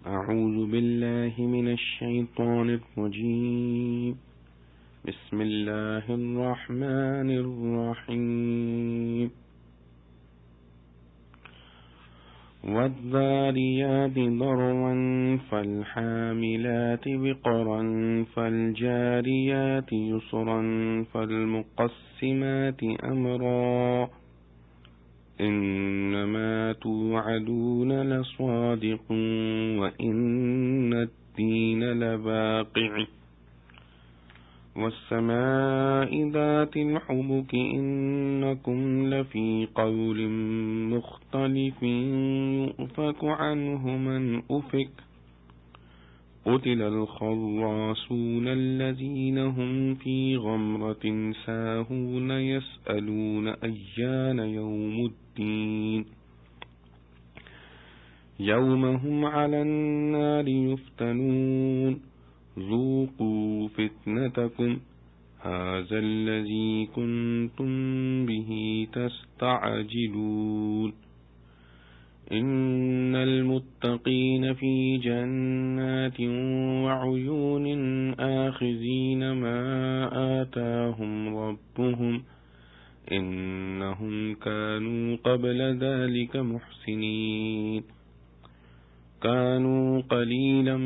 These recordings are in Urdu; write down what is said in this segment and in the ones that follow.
أعوذ بالله من الشيطان الرجيم. بسم الله الرحمن الرحيم. والذاريات ذروا فالحاملات وقرا فالجاريات يسرا فالمقسمات أمرا إنما توعدون لصادق وإن الدين لواقع والسماء ذات الحبك إنكم لفي قول مختلف يؤفك عنه من أفك قتل الخراصون الذين هم في غمرة ساهون يسألون أيان يوم الدين يوم هم على النار يفتنون ذوقوا فتنتكم هذا الذي كنتم به تستعجلون إن المتقين في جنات وعيون آخذين ما آتاهم ربهم إنهم كانوا قبل ذلك محسنين كانوا قليلا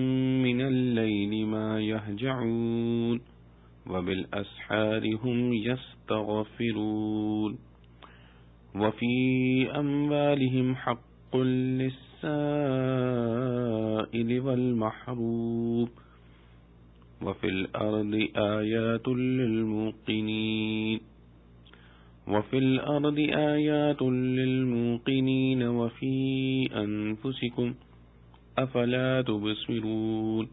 من الليل ما يهجعون وبالأسحار هم يستغفرون وفي أموالهم حق للسائل والمحروم وفي الأرض آيات للموقنين وفي أنفسكم أفلا تبصرون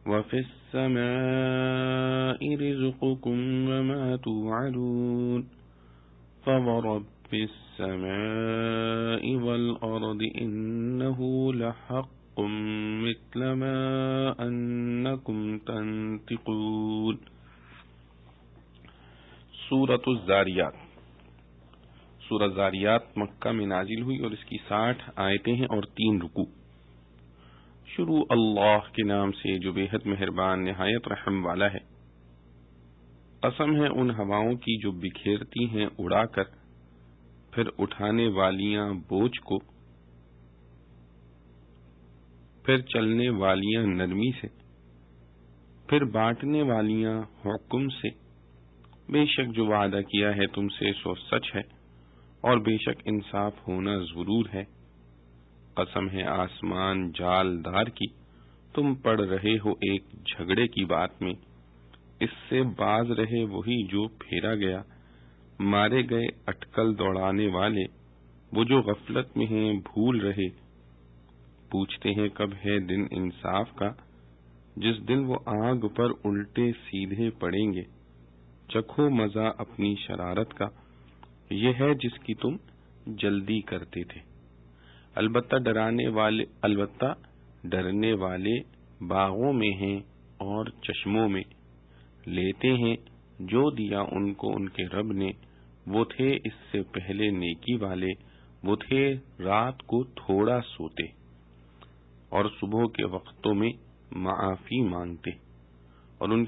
وفي السماء رزقكم وما توعدون فورب السماء والأرض إنه لحق مثل ما أنكم تنطقون. سورۃ الذاریات. سورہ ذاریات مکہ میں نازل ہوئی اور اس کی 60 آیتیں ہیں اور 3 رکوع. شروع اللہ کے نام سے جو بے حد مہربان نہایت رحم والا ہے. قسم ہے ان ہواؤں کی جو بکھیرتی ہیں اڑا کر، پھر اٹھانے والیاں بوجھ کو، پھر چلنے والیاں نرمی سے، پھر بانٹنے والیاں حکم سے. بے شک جو وعدہ کیا ہے تم سے سو سچ ہے اور بے شک انصاف ہونا ضرور ہے. قسم ہے آسمان جال دار کی، تم پڑ رہے ہو ایک جھگڑے کی بات میں. اس سے باز رہے وہی جو پھیرا گیا، مارے گئے اٹکل دوڑانے والے وہ جو غفلت میں ہیں بھول رہے. پوچھتے ہیں کب ہے دن انصاف کا، جس دن وہ آگ پر الٹے سیدھے پڑیں گے. چکھو مزہ اپنی شرارت کا، یہ ہے جس کی تم جلدی کرتے تھے. البتہ ڈرنے والے باغوں میں ہیں اور چشموں میں. لیتے ہیں جو دیا ان کو ان کے رب نے. وہ تھے اس سے پہلے نیکی والے، وہ تھے رات کو تھوڑا سوتے اور صبح کے وقتوں میں معافی مانگتے. اور ان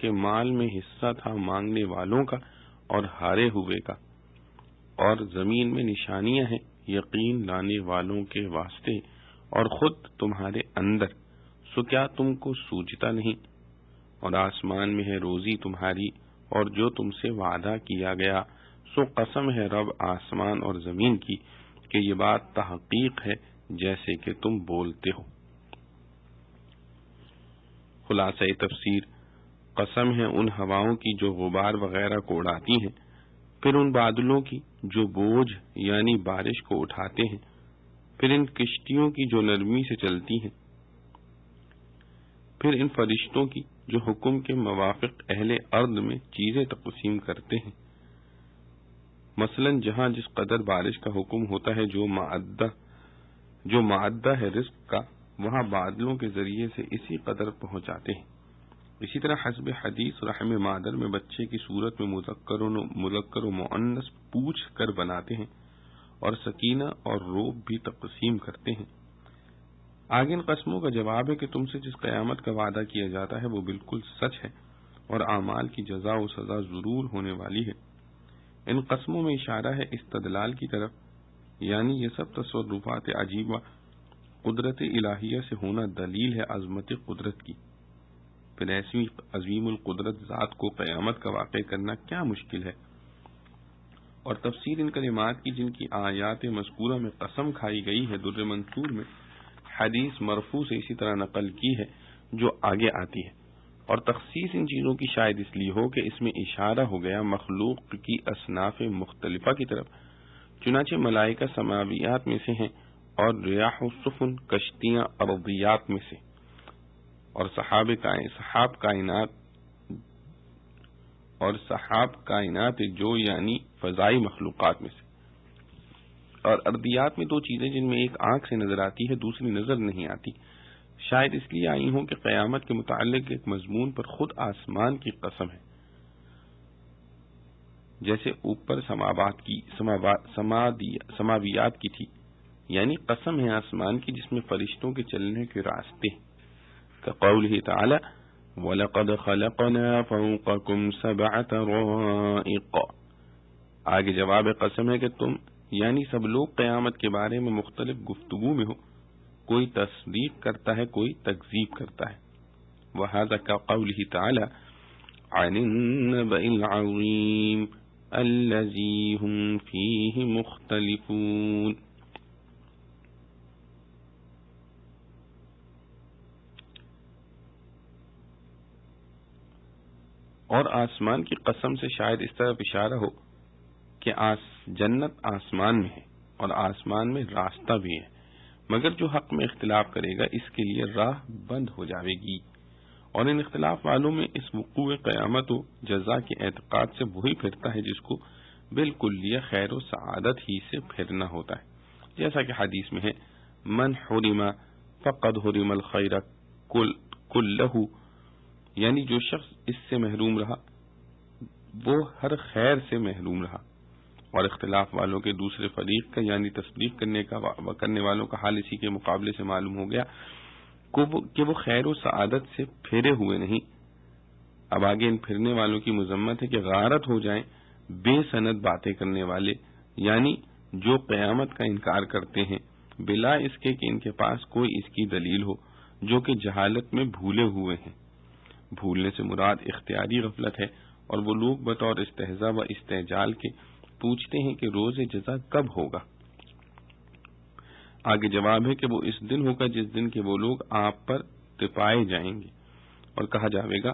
کے مال میں حصہ تھا مانگنے والوں کا اور ہارے ہوئے کا. اور زمین میں نشانیاں ہیں یقین لانے والوں کے واسطے اور خود تمہارے اندر. سو کیا تم کو سوجتا نہیں؟ اور آسمان میں ہے روزی تمہاری اور جو تم سے وعدہ کیا گیا. سو قسم ہے رب آسمان اور زمین کی کہ یہ بات تحقیق ہے جیسے کہ تم بولتے ہو. خلاصہ تفسیر. قسم ہے ان ہواؤں کی جو غبار وغیرہ کو اڑاتی ہیں، پھر ان بادلوں کی جو بوجھ یعنی بارش کو اٹھاتے ہیں، پھر ان کشتیوں کی جو نرمی سے چلتی ہیں، پھر ان فرشتوں کی جو حکم کے موافق اہل ارض میں چیزیں تقسیم کرتے ہیں. مثلا جہاں جس قدر بارش کا حکم ہوتا ہے جو معدہ ہے رزق کا، وہاں بادلوں کے ذریعے سے اسی قدر پہنچاتے ہیں. اسی طرح حسب حدیث رحم مادر میں بچے کی صورت میں مذکر و مؤنث پوچھ کر بناتے ہیں اور سکینہ اور روب بھی تقسیم کرتے ہیں. آگے ان قسموں کا جواب ہے کہ تم سے جس قیامت کا وعدہ کیا جاتا ہے وہ بالکل سچ ہے اور اعمال کی جزا و سزا ضرور ہونے والی ہے۔ ان قسموں میں اشارہ ہے استدلال کی طرف، یعنی یہ سب تصرفات عجیبہ قدرت الہیہ سے ہونا دلیل ہے عظمت قدرت کی۔ پھر ایسی عظیم القدرت ذات کو قیامت کا واقع کرنا کیا مشکل ہے؟ اور تفسیر ان کلمات کی جن کی آیات مذکورہ میں قسم کھائی گئی ہے، در منصور میں حدیث مرفوع سے اسی طرح نقل کی ہے جو آگے آتی ہے، اور تخصیص ان چیزوں کی شاید اس لیے ہو کہ اس میں اشارہ ہو گیا مخلوق کی اصناف مختلفہ کی طرف، چنانچہ ملائکہ سماویات میں سے ہیں اور ریاح و سفن کشتیاں ارضیات میں سے، اور صحاب کائنات جو یعنی فضائی مخلوقات میں سے، اور ارضیات میں دو چیزیں جن میں ایک آنکھ سے نظر آتی ہے دوسری نظر نہیں آتی، شاید اس لیے آئی ہوں کہ قیامت کے متعلق ایک مضمون پر خود آسمان کی قسم ہے، جیسے اوپر سماویات کی تھی، یعنی قسم ہے آسمان کی جس میں فرشتوں کے چلنے کے راستے، کقولہ تعالی وَلَقَدْ خَلَقْنَا فَوْقَكُمْ سَبْعَ طَرَائِقَ۔ آگے جواب قسم ہے کہ تم یعنی سب لوگ قیامت کے بارے میں مختلف گفتگو میں ہو، کوئی تصدیق کرتا ہے کوئی تکذیب کرتا ہے۔ وَهَذَا كَقَوْلِهِ تَعَالَى عَنِ النَّبَإِ الْعَظِيمِ الَّذِي هُمْ فِيهِ مُخْتَلِفُونَ۔ اور آسمان کی قسم سے شاید اس طرف اشارہ ہو کہ جنت آسمان میں ہے اور آسمان میں راستہ بھی ہے، مگر جو حق میں اختلاف کرے گا اس کے لیے راہ بند ہو جاوے گی، اور ان اختلاف والوں میں اس وقوع قیامت و جزا کے اعتقاد سے وہی پھرتا ہے جس کو بالکلیہ خیر و سعادت ہی سے پھرنا ہوتا ہے، جیسا کہ حدیث میں ہے من حرم فقد حرم الخیر کلہ، یعنی جو شخص اس سے محروم رہا وہ ہر خیر سے محروم رہا، اور اختلاف والوں کے دوسرے فریق کا یعنی تصدیق کرنے والوں کا حال اسی کے مقابلے سے معلوم ہو گیا کہ وہ خیر و سعادت سے پھیرے ہوئے نہیں۔ اب آگے ان پھرنے والوں کی مذمت ہے کہ غارت ہو جائیں بے سند باتیں کرنے والے، یعنی جو قیامت کا انکار کرتے ہیں بلا اس کے کہ ان کے پاس کوئی اس کی دلیل ہو، جو کہ جہالت میں بھولے ہوئے ہیں۔ بھولنے سے مراد اختیاری غفلت ہے، اور وہ لوگ بطور استہزاء و استعجال کے پوچھتے ہیں کہ روز جزا کب ہوگا۔ آگے جواب ہے کہ وہ اس دن ہوگا جس دن کے وہ لوگ آپ پر تپائے جائیں گے، اور کہا جاوے گا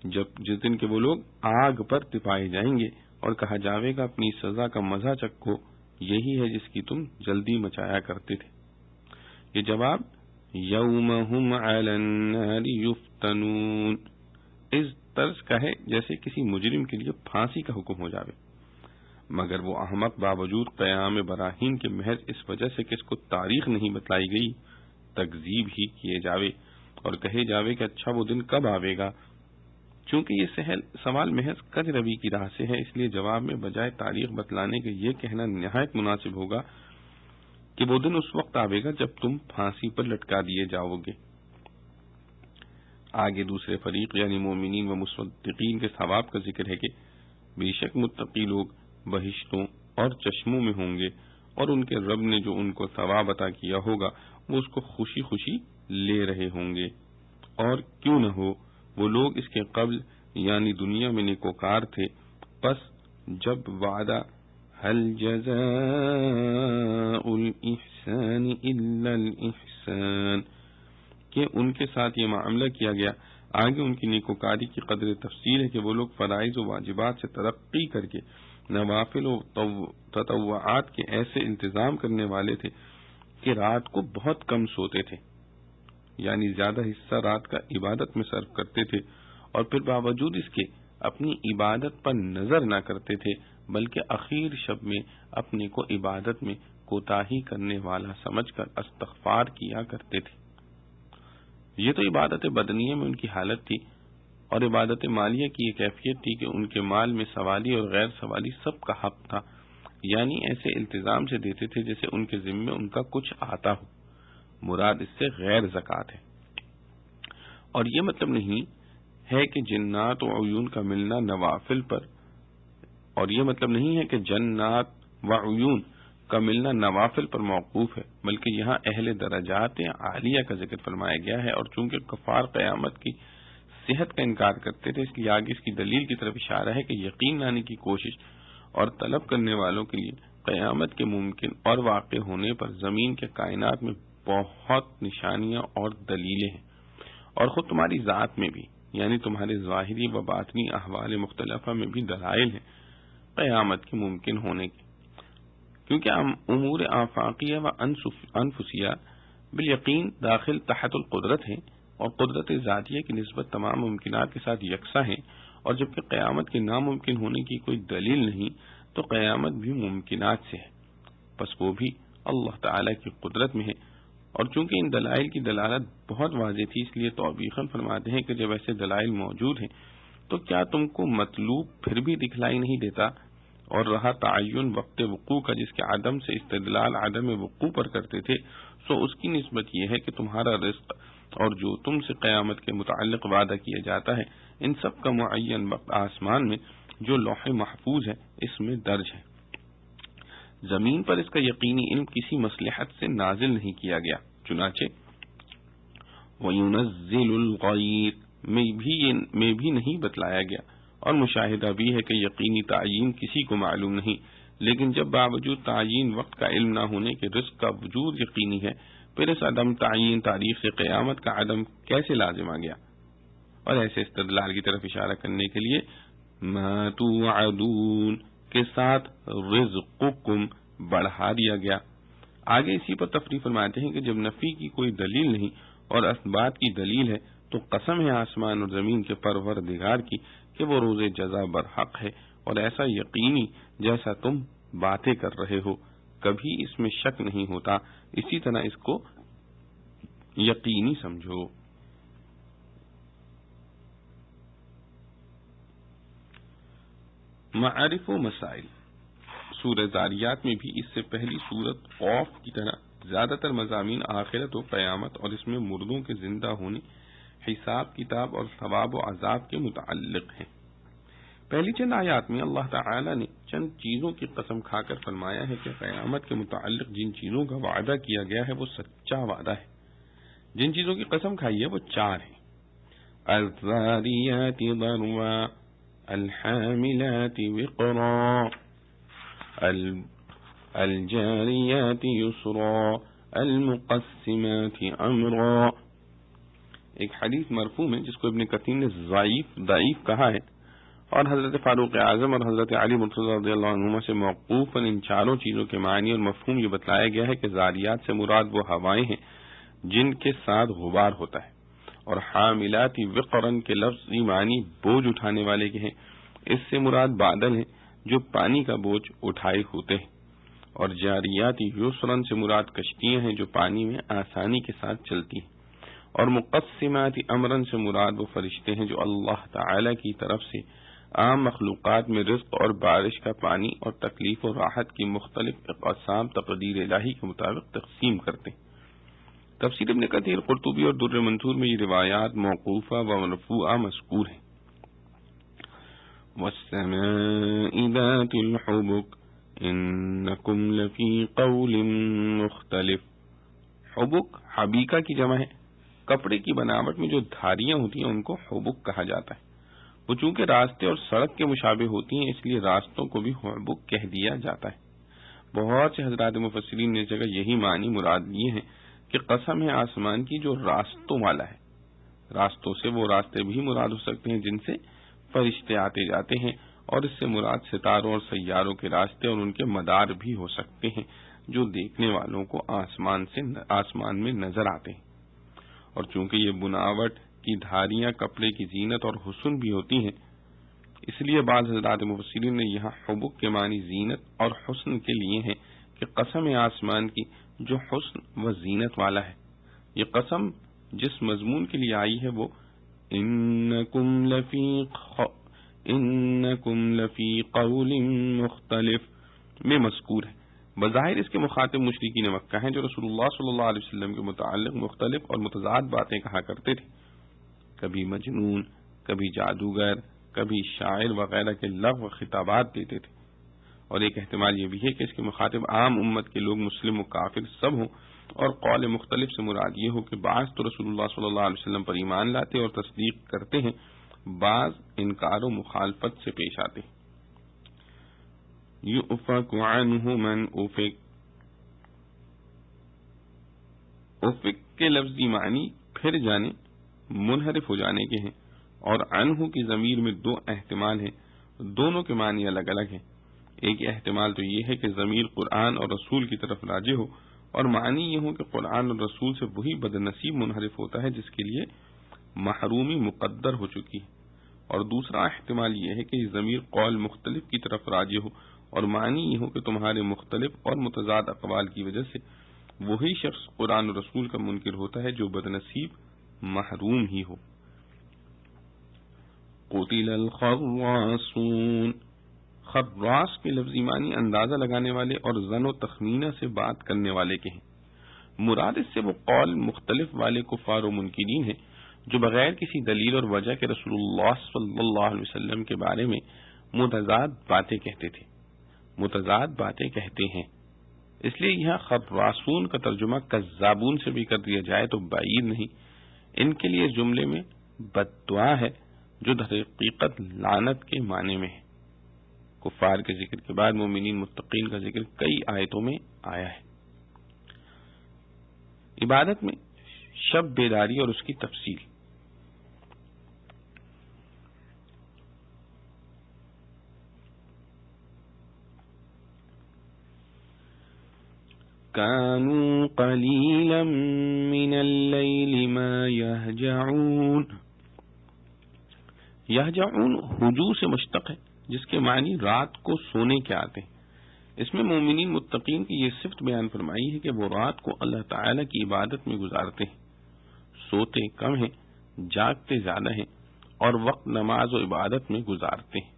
جس دن کے وہ لوگ آگ پر تپائے جائیں گے اور کہا جاوے گا اپنی سزا کا مزہ چکھو، یہی ہے جس کی تم جلدی مچایا کرتے تھے۔ یہ جواب یوم ہم علی النار یفتنون اس طرز کا ہے جیسے کسی مجرم کے لیے پھانسی کا حکم ہو جاوے، مگر وہ احمق باوجود قیام براہین کے محض اس وجہ سے کہ اس کو تاریخ نہیں بتلائی گئی تکذیب ہی کیے جاوے اور کہے جاوے کہ اچھا وہ دن کب آوے گا۔ چونکہ یہ سوال محض کج روی کی راہ سے ہے، اس لیے جواب میں بجائے تاریخ بتلانے کے یہ کہنا نہایت مناسب ہوگا کہ وہ دن اس وقت آوے گا جب تم پھانسی پر لٹکا دیے جاؤ گے۔ آگے دوسرے فریق یعنی مومنین و مصدقین کے ثواب کا ذکر ہے کہ بے شک متقی لوگ بہشتوں اور چشموں میں ہوں گے، اور ان کے رب نے جو ان کو ثواب عطا کیا ہوگا وہ اس کو خوشی خوشی لے رہے ہوں گے، اور کیوں نہ ہو وہ لوگ اس کے قبل یعنی دنیا میں نیکوکار تھے، پس جب وعدہ هل جزاء الاحسان الا الاحسان کہ ان کے ساتھ یہ معاملہ کیا گیا، آگے ان کی نیکوکاری کی قدر تفصیل ہے کہ وہ لوگ فرائض و واجبات سے ترقی کر کے نوافل و تطوعات کے ایسے انتظام کرنے والے تھے کہ رات کو بہت کم سوتے تھے، یعنی زیادہ حصہ رات کا عبادت میں صرف کرتے تھے، اور پھر باوجود اس کے اپنی عبادت پر نظر نہ کرتے تھے بلکہ اخیر شب میں اپنے کو عبادت میں کوتاہی کرنے والا سمجھ کر استغفار کیا کرتے تھے۔ یہ تو عبادت بدنیہ میں ان کی حالت تھی، اور عبادت مالیہ کی یہ کیفیت تھی کہ ان کے مال میں سوالی اور غیر سوالی سب کا حق تھا، یعنی ایسے التزام سے دیتے تھے جیسے ان کے ذمے ان کا کچھ آتا ہو، مراد اس سے غیر زکوٰۃ ہے۔ اور یہ مطلب نہیں ہے کہ جنات و عیون کا ملنا نوافل پر، اور یہ مطلب نہیں ہے کہ جنات و عیون کا ملنا نوافل پر موقوف ہے، بلکہ یہاں اہل درجات عالیہ کا ذکر فرمایا گیا ہے، اور چونکہ کفار قیامت کی صحت کا انکار کرتے تھے، اس لیے آگے اس کی دلیل کی طرف اشارہ ہے کہ یقین لانے کی کوشش اور طلب کرنے والوں کے لیے قیامت کے ممکن اور واقع ہونے پر زمین کے کائنات میں بہت نشانیاں اور دلیلیں ہیں، اور خود تمہاری ذات میں بھی، یعنی تمہارے ظاہری و باطنی احوال مختلفہ میں بھی دلائل ہیں قیامت کے ممکن ہونے کے، کیونکہ امور آفاقیہ و انفسیہ بالیقین داخل تحت القدرت ہیں، اور قدرت ذاتیہ کی نسبت تمام ممکنات کے ساتھ یکساں ہے، اور جبکہ قیامت کے ناممکن ہونے کی کوئی دلیل نہیں تو قیامت بھی ممکنات سے ہے، پس وہ بھی اللہ تعالی کی قدرت میں ہے۔ اور چونکہ ان دلائل کی دلالت بہت واضح تھی، اس لیے توبیخاً فرماتے ہیں کہ جب ایسے دلائل موجود ہیں تو کیا تم کو مطلوب پھر بھی دکھلائی نہیں دیتا؟ اور رہا تعین وقت وقوع کا، جس کے عدم سے استدلال عدم وقوع پر کرتے تھے، سو اس کی نسبت یہ ہے کہ تمہارا رزق اور جو تم سے قیامت کے متعلق وعدہ کیا جاتا ہے، ان سب کا معین وقت آسمان میں جو لوح محفوظ ہے اس میں درج ہے۔ زمین پر اس کا یقینی علم کسی مصلحت سے نازل نہیں کیا گیا، چنانچہ وَيُنَزِّلُ الْغَيْثَ میں بھی نہیں بتلایا گیا، اور مشاہدہ بھی ہے کہ یقینی تعین کسی کو معلوم نہیں، لیکن جب باوجود تعین وقت کا علم نہ ہونے کے رزق کا وجود یقینی ہے، پھر اس عدم تعین تاریخ سے قیامت کا عدم کیسے لازم آ گیا؟ اور ایسے استدلال کی طرف اشارہ کرنے کے لیے ما توعدون کے ساتھ رزقکم بڑھا دیا گیا۔ آگے اسی پر تفریح فرماتے ہیں کہ جب نفی کی کوئی دلیل نہیں اور اثبات کی دلیل ہے تو قسم ہے آسمان اور زمین کے پروردگار کی کہ وہ روز جزا برحق ہے، اور ایسا یقینی جیسا تم باتیں کر رہے ہو، کبھی اس میں شک نہیں ہوتا، اسی طرح اس کو یقینی سمجھو۔ معارف و مسائل۔ سورہ ذاریات میں بھی اس سے پہلی سورت قوف کی طرح زیادہ تر مضامین آخرت و قیامت اور اس میں مردوں کے زندہ ہونے، حساب کتاب اور ثواب و عذاب کے متعلق ہیں۔ پہلی چند آیات میں اللہ تعالی نے چند چیزوں کی قسم کھا کر فرمایا ہے کہ قیامت کے متعلق جن چیزوں کا وعدہ کیا گیا ہے وہ سچا وعدہ ہے۔ جن چیزوں کی قسم کھائی ہے وہ چار ہیں: الذاریات ذروا، الحاملات وقرا، الجاریات یسرا، المقسمات امرا۔ ایک حدیث مرفوع ہے جس کو ابن کثیر نے ضعیف کہا ہے، اور حضرت فاروق اعظم اور حضرت علی مرتضی رضی اللہ عنہما سے موقوفاً ان چاروں چیزوں کے معنی اور مفہوم یہ بتلایا گیا ہے کہ ذاریات سے مراد وہ ہوائیں ہیں جن کے ساتھ غبار ہوتا ہے، اور حاملات وقرن کے لفظی معنی بوجھ اٹھانے والے کے ہیں، اس سے مراد بادل ہیں جو پانی کا بوجھ اٹھائے ہوتے ہیں، اور جاریات یسرن سے مراد کشتیاں ہیں جو پانی میں آسانی کے ساتھ چلتی ہیں، اور مقسمات امرن سے مراد وہ فرشتے ہیں جو اللہ تعالی کی طرف سے عام مخلوقات میں رزق اور بارش کا پانی اور تکلیف و راحت کی مختلف اقسام تقدیر الہی کے مطابق تقسیم کرتے ہیں۔ تفسیر ابن کثیر، قرطبی اور در منثور میں یہ روایات موقوفہ و مرفوعہ مذکور ہیں۔ وَالسَّمَاءِ ذَاتِ الْحُبُكِ إِنَّكُمْ لَفِي قَوْلٍ مُخْتَلِفٍ۔ حبک حبیکہ کی جمع ہے۔ کپڑے کی بناوٹ میں جو دھاریاں ہوتی ہیں ان کو حبک کہا جاتا ہے۔ وہ چونکہ راستے اور سڑک کے مشابہ ہوتی ہیں اس لیے راستوں کو بھی حبک کہہ دیا جاتا ہے۔ بہت سے حضرات مفسرین نے اس جگہ یہی معنی مراد لیے ہیں کہ قسم ہے آسمان کی جو راستوں والا ہے۔ راستوں سے وہ راستے بھی مراد ہو سکتے ہیں جن سے فرشتے آتے جاتے ہیں، اور اس سے مراد ستاروں اور سیاروں کے راستے اور ان کے مدار بھی ہو سکتے ہیں جو دیکھنے والوں کو آسمان میں نظر آتے ہیں۔ اور چونکہ یہ بناوٹ کی دھاریاں کپڑے کی زینت اور حسن بھی ہوتی ہیں، اس لیے بعض حضرات مفسرین نے یہاں حبک کے معنی زینت اور حسن کے لیے ہیں کہ قسم آسمان کی جو حسن و زینت والا ہے۔ یہ قسم جس مضمون کے لیے آئی ہے وہ انکم لفی قول مختلف میں مذکور ہے، بظاہر اس کے مخاطب مشرکین مکہ ہیں جو رسول اللہ صلی اللہ علیہ وسلم کے متعلق مختلف اور متضاد باتیں کہا کرتے تھے، کبھی مجنون، کبھی جادوگر، کبھی شاعر وغیرہ کے لغو خطابات دیتے تھے۔ اور ایک احتمال یہ بھی ہے کہ اس کے مخاطب عام امت کے لوگ مسلم و کافر سب ہوں، اور قول مختلف سے مراد یہ ہو کہ بعض تو رسول اللہ صلی اللہ علیہ وسلم پر ایمان لاتے اور تصدیق کرتے ہیں، بعض انکار و مخالفت سے پیش آتے ہیں۔ یؤفک عنہ من افک، افک کے لفظی معنی پھر جانے، منحرف ہو جانے کے ہیں، اور عنہ کی ضمیر میں دو احتمال ہیں، دونوں کے معنی الگ الگ ہیں۔ ایک احتمال تو یہ ہے کہ ضمیر قرآن اور رسول کی طرف راجع ہو، اور معنی یہ ہو کہ قرآن اور رسول سے وہی بد نصیب منحرف ہوتا ہے جس کے لیے محرومی مقدر ہو چکی ہے، اور دوسرا احتمال یہ ہے کہ یہ ضمیر قول مختلف کی طرف راجع ہو، اور معنی یہ ہو کہ تمہارے مختلف اور متضاد اقوال کی وجہ سے وہی شخص قرآن اور رسول کا منکر ہوتا ہے جو بد نصیب محروم ہی ہو۔ قتل الخراصون، خراص کے لفظی معنی اندازہ لگانے والے اور ظن و تخمینہ سے بات کرنے والے کے ہیں۔ مراد اس سے وہ قول مختلف والے کفار و منکرین ہیں جو بغیر کسی دلیل اور وجہ کے رسول اللہ صلی اللہ علیہ وسلم کے بارے میں متضاد باتیں کہتے تھے، متضاد باتیں کہتے ہیں۔ اس لیے یہاں خراصون کا ترجمہ کذابون سے بھی کر دیا جائے تو بعید نہیں۔ ان کے لیے جملے میں بد دعا ہے جو در حقیقت لعنت کے معنی میں ہے۔ کفار کے ذکر کے بعد مومنین متقین کا ذکر کئی آیتوں میں آیا ہے۔ عبادت میں شب بیداری اور اس کی تفصیل۔ كانوا قليلا من الليل ما يهجعون، یہجعون ہجو سے مشتق ہے جس کے معنی رات کو سونے کے آتے ہیں۔ اس میں مومنین متقین کی یہ صفت بیان فرمائی ہے کہ وہ رات کو اللہ تعالی کی عبادت میں گزارتے ہیں، سوتے کم ہیں، جاگتے زیادہ ہیں، اور وقت نماز و عبادت میں گزارتے ہیں۔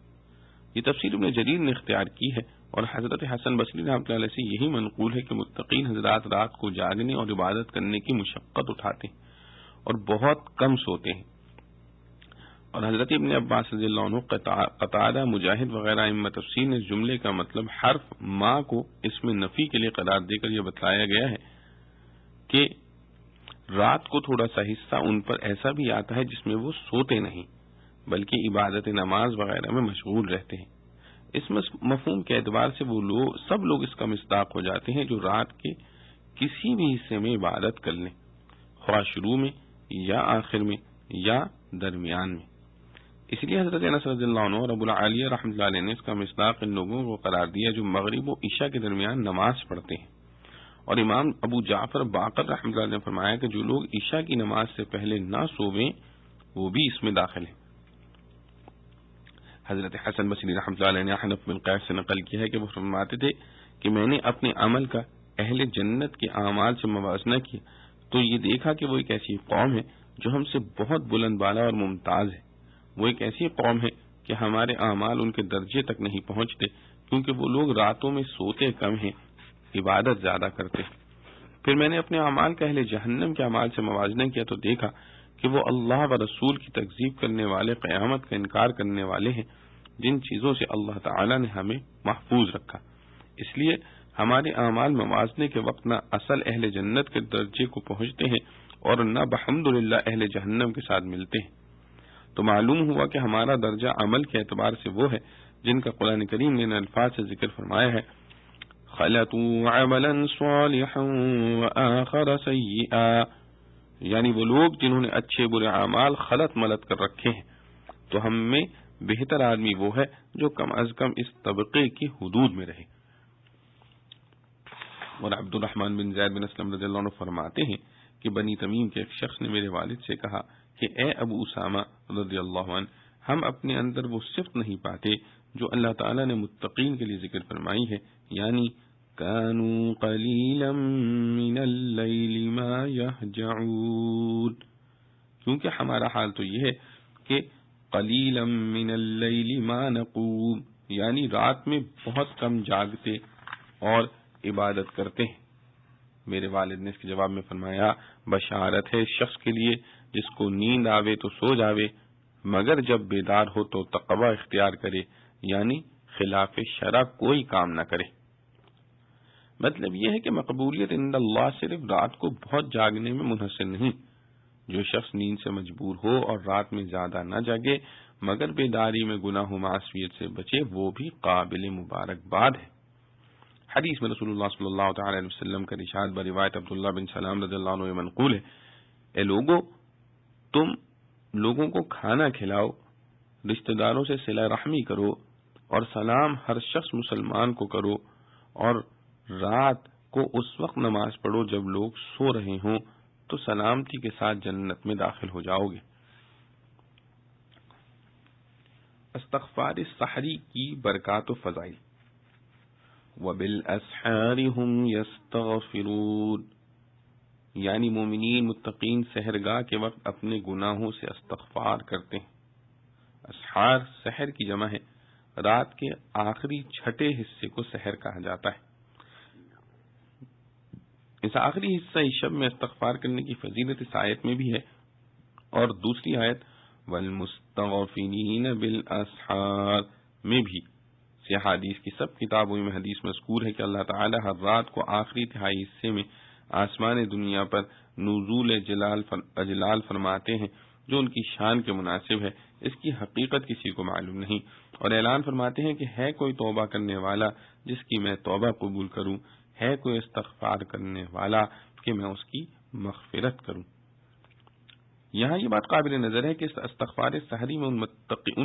یہ تفسیر ابن جریر نے اختیار کی ہے، اور حضرت حسن بصری رحمۃ اللہ علیہ سے یہی منقول ہے کہ متقین حضرات رات کو جاگنے اور عبادت کرنے کی مشقت اٹھاتے ہیں اور بہت کم سوتے ہیں۔ اور حضرت ابن عباس رضی اللہ عنہ، قتادہ، مجاہد وغیرہ ائمہ تفسیر نے اس جملے کا مطلب حرف ما کو اس میں نفی کے لیے قرار دے کر یہ بتلایا گیا ہے کہ رات کو تھوڑا سا حصہ ان پر ایسا بھی آتا ہے جس میں وہ سوتے نہیں بلکہ عبادت نماز وغیرہ میں مشغول رہتے ہیں۔ اس مفہوم کے اعتبار سے وہ سب لوگ اس کا مصداق ہو جاتے ہیں جو رات کے کسی بھی حصے میں عبادت کر لیں، خواہ شروع میں یا آخر میں یا درمیان میں۔ اس لیے حضرت انس رضی اللہ عنہ اور ابو العالیہ رحمۃ اللہ علیہ نے اس کا مصداق ان لوگوں کو قرار دیا جو مغرب و عشاء کے درمیان نماز پڑھتے ہیں، اور امام ابو جعفر باقر رحمۃ اللہ علیہ نے فرمایا کہ جو لوگ عشاء کی نماز سے پہلے نہ سوویں وہ بھی اس میں داخل ہیں۔ حضرت حسن بصری رحمۃ اللہ علیہ نے حنف بن قیس سے نقل کیا ہے کہ وہ فرماتے تھے کہ میں نے اپنے عمل کا اہل جنت کے اعمال سے موازنہ کیا تو یہ دیکھا کہ وہ ایک ایسی قوم ہے جو ہم سے بہت بلند بالا اور ممتاز ہے۔ وہ ایک ایسی قوم ہے کہ ہمارے اعمال ان کے درجے تک نہیں پہنچتے کیونکہ وہ لوگ راتوں میں سوتے کم ہیں، عبادت زیادہ کرتے ہیں۔ پھر میں نے اپنے اعمال کا اہل جہنم کے اعمال سے موازنہ کیا تو دیکھا کہ وہ اللہ و رسول کی تکذیب کرنے والے، قیامت کا انکار کرنے والے ہیں جن چیزوں سے اللہ تعالی نے ہمیں محفوظ رکھا۔ اس لیے ہمارے اعمال موازنے کے وقت نہ اصل اہل جنت کے درجے کو پہنچتے ہیں اور نہ بحمدللہ اہل جہنم کے ساتھ ملتے ہیں۔ تو معلوم ہوا کہ ہمارا درجہ عمل کے اعتبار سے وہ ہے جن کا قرآن کریم نے ان الفاظ سے ذکر فرمایا ہے، خلطوا عملا صالحا وآخر سیئا، یعنی وہ لوگ جنہوں نے اچھے برے اعمال خلط ملط کر رکھے ہیں۔ تو ہم میں بہتر آدمی وہ ہے جو کم از کم اس طبقے کی حدود میں رہے۔ اور عبد الرحمن بن زید بن اسلم رضی اللہ عنہ فرماتے ہیں کہ بنی تمیم کے ایک شخص نے میرے والد سے کہا کہ اے ابو اسامہ رضی اللہ عنہ، ہم اپنے اندر وہ صفت نہیں پاتے جو اللہ تعالیٰ نے متقین کے لیے ذکر فرمائی ہے، یعنی کانوا قلیلا من اللیل ما یہجعون، کیونکہ ہمارا حال تو یہ ہے کہ قلیلا من اللیل ما نقوم، یعنی رات میں بہت کم جاگتے اور عبادت کرتے ہیں۔ میرے والد نے اس کے جواب میں فرمایا، بشارت ہے شخص کے لیے جس کو نیند آوے تو سو جاوے، مگر جب بیدار ہو تو تقوی اختیار کرے، یعنی خلاف شرع کوئی کام نہ کرے۔ مطلب یہ ہے کہ مقبولیت عند اللہ صرف رات کو بہت جاگنے میں منحصر نہیں۔ جو شخص نیند سے مجبور ہو اور رات میں زیادہ نہ جاگے مگر بیداری میں گناہ و معصیت سے بچے، وہ بھی قابل مبارکباد ہے۔ حدیث میں رسول اللہ صلی اللہ تعالی علیہ وسلم کا ارشاد بروایت عبداللہ بن سلام رضی اللہ عنہ منقول ہے، اے لوگو، تم لوگوں کو کھانا کھلاؤ، رشتہ داروں سے صلہ رحمی کرو اور سلام ہر شخص مسلمان کو کرو، اور رات کو اس وقت نماز پڑھو جب لوگ سو رہے ہوں، تو سلامتی کے ساتھ جنت میں داخل ہو جاؤ گے۔ استغفار سحری کی برکات و فضائل۔ وَبِالْأَسْحَارِ هُمْ يَسْتَغْفِرُونَ، یعنی مومنین متقین سحرگاہ کے وقت اپنے گناہوں سے استغفار کرتے ہیں۔ اسحار سحر کی جمع ہے، رات کے آخری چھٹے حصے کو سحر کہا جاتا ہے۔ اس آخری حصہ شب میں استغفار کرنے کی فضیلت اس آیت میں بھی ہے، اور دوسری آیت وَالْمُسْتَغْفِرِينَ بِالْأَسْحَارِ میں بھی۔ حدیث کی سب کتابوں میں حدیث مذکور ہے کہ اللہ تعالی ہر رات کو آخری تہائی حصے میں آسمان دنیا پر نزول اجلال فرماتے ہیں جو ان کی شان کے مناسب ہے، اس کی حقیقت کسی کو معلوم نہیں، اور اعلان فرماتے ہیں کہ ہے کوئی توبہ کرنے والا جس کی میں توبہ قبول کروں، ہے کوئی استغفار کرنے والا کہ میں اس کی مغفرت کروں۔ یہاں یہ بات قابل نظر ہے کہ استغفار سحری میں ان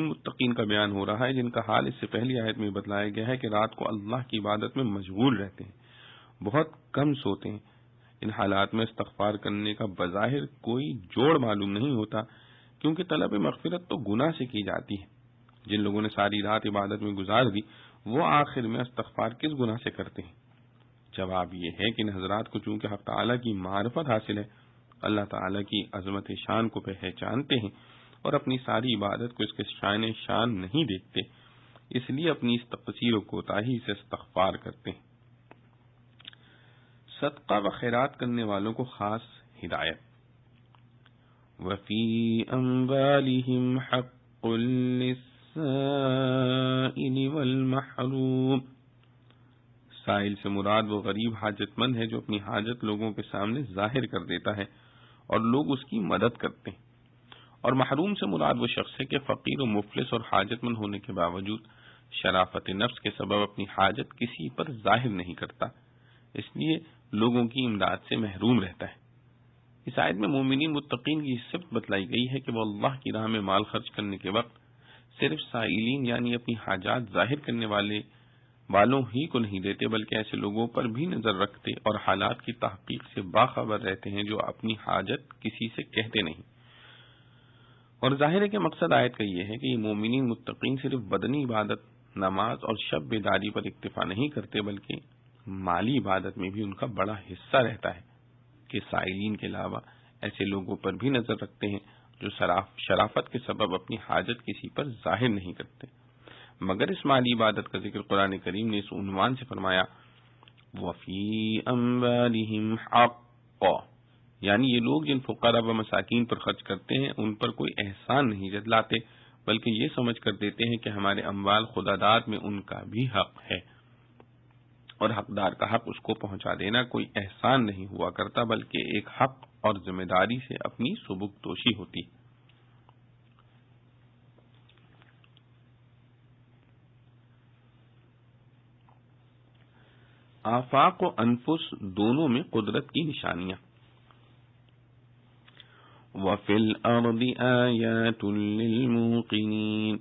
متقین کا بیان ہو رہا ہے جن کا حال اس سے پہلی آیت میں بتلایا گیا ہے کہ رات کو اللہ کی عبادت میں مشغول رہتے ہیں، بہت کم سوتے ہیں۔ ان حالات میں استغفار کرنے کا بظاہر کوئی جوڑ معلوم نہیں ہوتا، کیونکہ طلب مغفرت تو گناہ سے کی جاتی ہے۔ جن لوگوں نے ساری رات عبادت میں گزار دی وہ آخر میں استغفار کس گناہ سے کرتے ہیں؟ جواب یہ ہے کہ ان حضرات کو چونکہ حق تعالی کی معرفت حاصل ہے، اللہ تعالی کی عظمت شان کو پہچانتے ہیں اور اپنی ساری عبادت کو اس کے شان نہیں دیکھتے، اس لیے اپنی اس تقصیر و کوتاہی سے استغفار کرتے ہیں۔ صدقہ و خیرات کرنے والوں کو خاص ہدایت۔ وَفِي أَمْوَالِهِمْ حَقٌّ لِلسَّائِلِ وَالْمَحْرُومِ، سائل سے مراد وہ غریب حاجت مند ہے جو اپنی حاجت لوگوں کے سامنے ظاہر کر دیتا ہے اور لوگ اس کی مدد کرتے ہیں، اور محروم سے مراد وہ شخص ہے کہ فقیر و مفلس اور حاجت مند ہونے کے باوجود شرافت نفس کے سبب اپنی حاجت کسی پر ظاہر نہیں کرتا، اس لیے لوگوں کی امداد سے محروم رہتا ہے۔ اس آیت میں مومنین متقین کی صفت بتلائی گئی ہے کہ وہ اللہ کی راہ میں مال خرچ کرنے کے وقت صرف سائلین یعنی اپنی حاجات ظاہر کرنے والوں ہی کو نہیں دیتے، بلکہ ایسے لوگوں پر بھی نظر رکھتے اور حالات کی تحقیق سے باخبر رہتے ہیں جو اپنی حاجت کسی سے کہتے نہیں۔ اور ظاہر ہے کہ مقصد آیت کا یہ ہے کہ یہ مومنین متقین صرف بدنی عبادت، نماز اور شب بیداری پر اکتفا نہیں کرتے، بلکہ مالی عبادت میں بھی ان کا بڑا حصہ رہتا ہے کہ سائلین کے علاوہ ایسے لوگوں پر بھی نظر رکھتے ہیں جو شرافت کے سبب اپنی حاجت کسی پر ظاہر نہیں کرتے۔ مگر اس مالی عبادت کا ذکر قرآن کریم نے اس عنوان سے فرمایا وَفِي أَمْوَالِهِمْ حَقٌّ، یعنی یہ لوگ جن فقراء و مساکین پر خرچ کرتے ہیں ان پر کوئی احسان نہیں جتلاتے، بلکہ یہ سمجھ کر دیتے ہیں کہ ہمارے اموال خدا داد میں ان کا بھی حق ہے، اور حقدار کا حق اس کو پہنچا دینا کوئی احسان نہیں ہوا کرتا، بلکہ ایک حق اور ذمہ داری سے اپنی سبکدوشی ہوتی ہے۔ آفاق و انفس دونوں میں قدرت کی نشانیاں۔ وَفِي الْأَرْضِ آيَاتٌ لِّلْمُوقِنِينَ،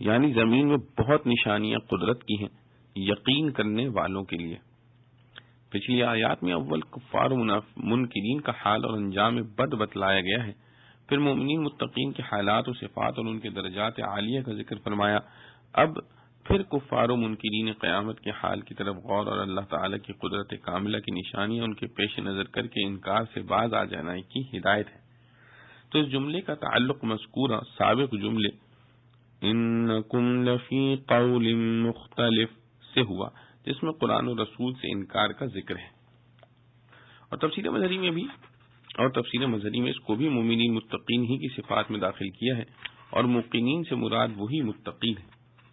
یعنی زمین میں بہت نشانیاں قدرت کی ہیں یقین کرنے والوں کے لیے۔ پچھلی آیات میں اول کفار و منکرین کا حال اور انجام بد بتلایا گیا ہے، پھر مومنین متقین کے حالات و صفات اور ان کے درجات عالیہ کا ذکر فرمایا، اب پھر کفار و منکرین قیامت کے حال کی طرف غور اور اللہ تعالی کی قدرت کاملہ کی نشانیاں ان کے پیش نظر کر کے انکار سے باز آ جانے کی ہدایت ہے۔ تو اس جملے کا تعلق مذکورہ سابق جملے انکم لفی قول مختلف سے ہوا، جس میں قرآن و رسول سے انکار کا ذکر ہے۔ اور تفسیر مظہری میں اس کو بھی مومنین متقین ہی کی صفات میں داخل کیا ہے، اور موقنین سے مراد وہی متقین ہے،